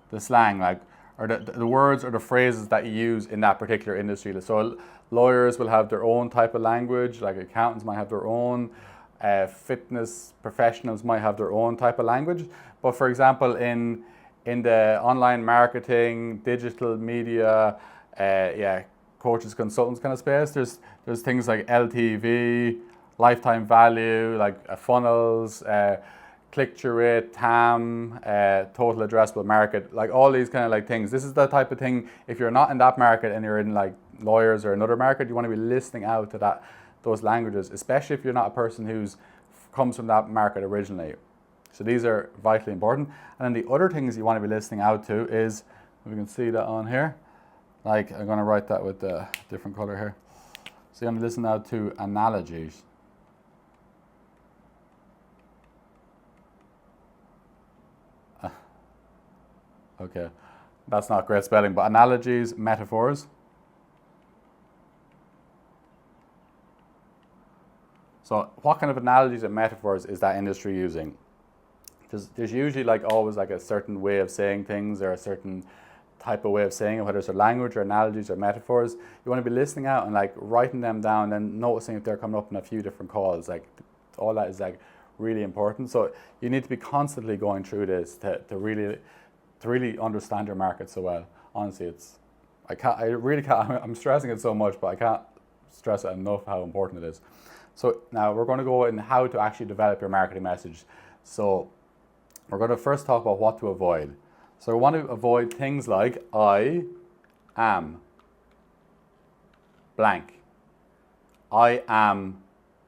like, or the words or the phrases that you use in that particular industry. So lawyers will have their own type of language, like accountants might have their own, fitness professionals might have their own type of language. But for example, in the online marketing, digital media, coaches, consultants kind of space, there's things like LTV, lifetime value, like funnels, click-through rate, TAM, total addressable market, like all these kind of like things. This is the type of thing, if you're not in that market and you're in like lawyers or another market, you want to be listening out to those languages, especially if you're not a person who's comes from that market originally. So these are vitally important. And then the other things you want to be listening out to is, we can see that on here, like I'm going to write that with a different color here. So you're going to listen out to analogies. Okay, that's not great spelling, but analogies, metaphors. So what kind of analogies and metaphors is that industry using? There's usually like always like a certain way of saying things or a certain type of way of saying it, whether it's a language or analogies or metaphors. You want to be listening out and like writing them down and noticing if they're coming up in a few different calls. Like all that is like really important. So you need to be constantly going through this to really understand your market so well. Honestly, I really can't, I'm stressing it so much, but I can't stress it enough how important it is. So now we're going to go in how to actually develop your marketing message. So we're going to first talk about what to avoid. So we want to avoid things like I am blank. I am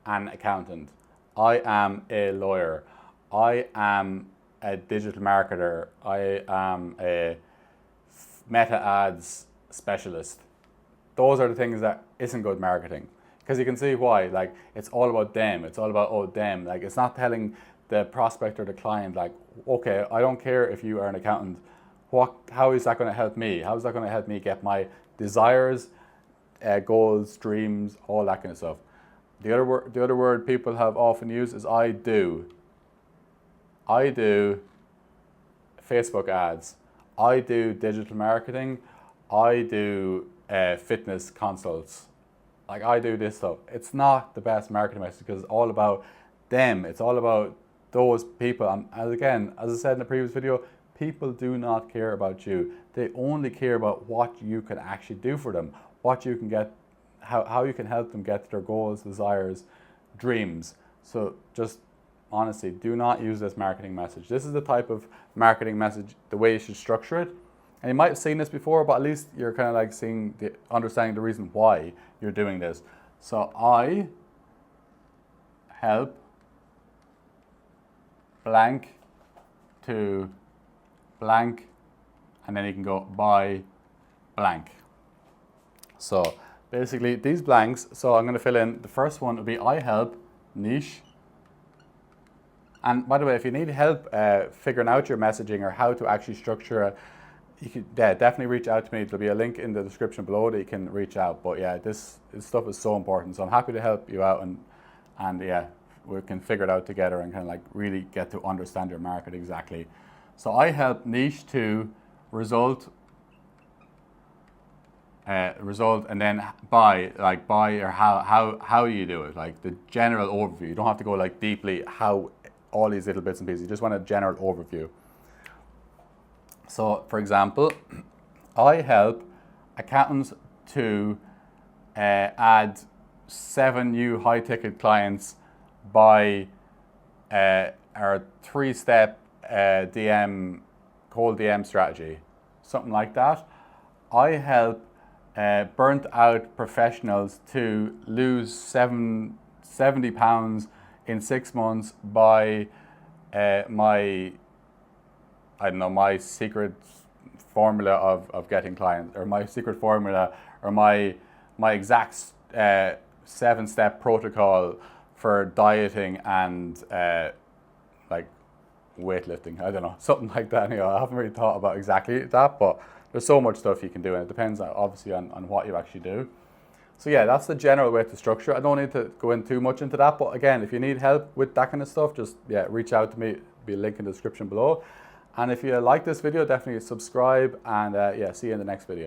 an accountant. I am a lawyer. I am a digital marketer. I am a meta ads specialist. Those are the things that isn't good marketing. Because you can see why, like it's all about them. It's all about, oh, them. Like it's not telling the prospect or the client like, okay, I don't care if you are an accountant. How is that going to help me? How is that going to help me get my desires, goals, dreams, all that kind of stuff? The other word people have often used is I do. I do Facebook ads. I do digital marketing. I do fitness consults. Like I do this stuff. It's not the best marketing message because it's all about them. It's all about those people. And as I said in the previous video, people do not care about you. They only care about what you can actually do for them, what you can get, how you can help them get their goals, desires, dreams. So just honestly, do not use this marketing message. This is the type of marketing message, the way you should structure it. And you might have seen this before, but at least you're kind of like understanding the reason why you're doing this. So I help blank to blank, and then you can go by blank. So basically these blanks, so I'm going to fill in, the first one will be I help niche. And by the way, if you need help figuring out your messaging or how to actually structure it, you can definitely reach out to me. There'll be a link in the description below that you can reach out. But yeah, this stuff is so important. So I'm happy to help you out and yeah, we can figure it out together and kind of like really get to understand your market exactly. So I help niche to result and then by or how you do it, like the general overview. You don't have to go like deeply how all these little bits and pieces. You just want a general overview. So for example, I help accountants to add 7 new high ticket clients by our 3-step cold DM strategy, something like that. I help burnt out professionals to lose 70 pounds in 6 months by my secret formula of getting clients, or my secret formula, or my exact 7-step protocol for dieting and like weightlifting. I don't know, something like that. You know, I haven't really thought about exactly that, but there's so much stuff you can do, and it depends obviously on what you actually do. So yeah, that's the general way to structure. I don't need to go in too much into that, but again, if you need help with that kind of stuff, just reach out to me. There'll be a link in the description below. And if you like this video, definitely subscribe, and see you in the next video.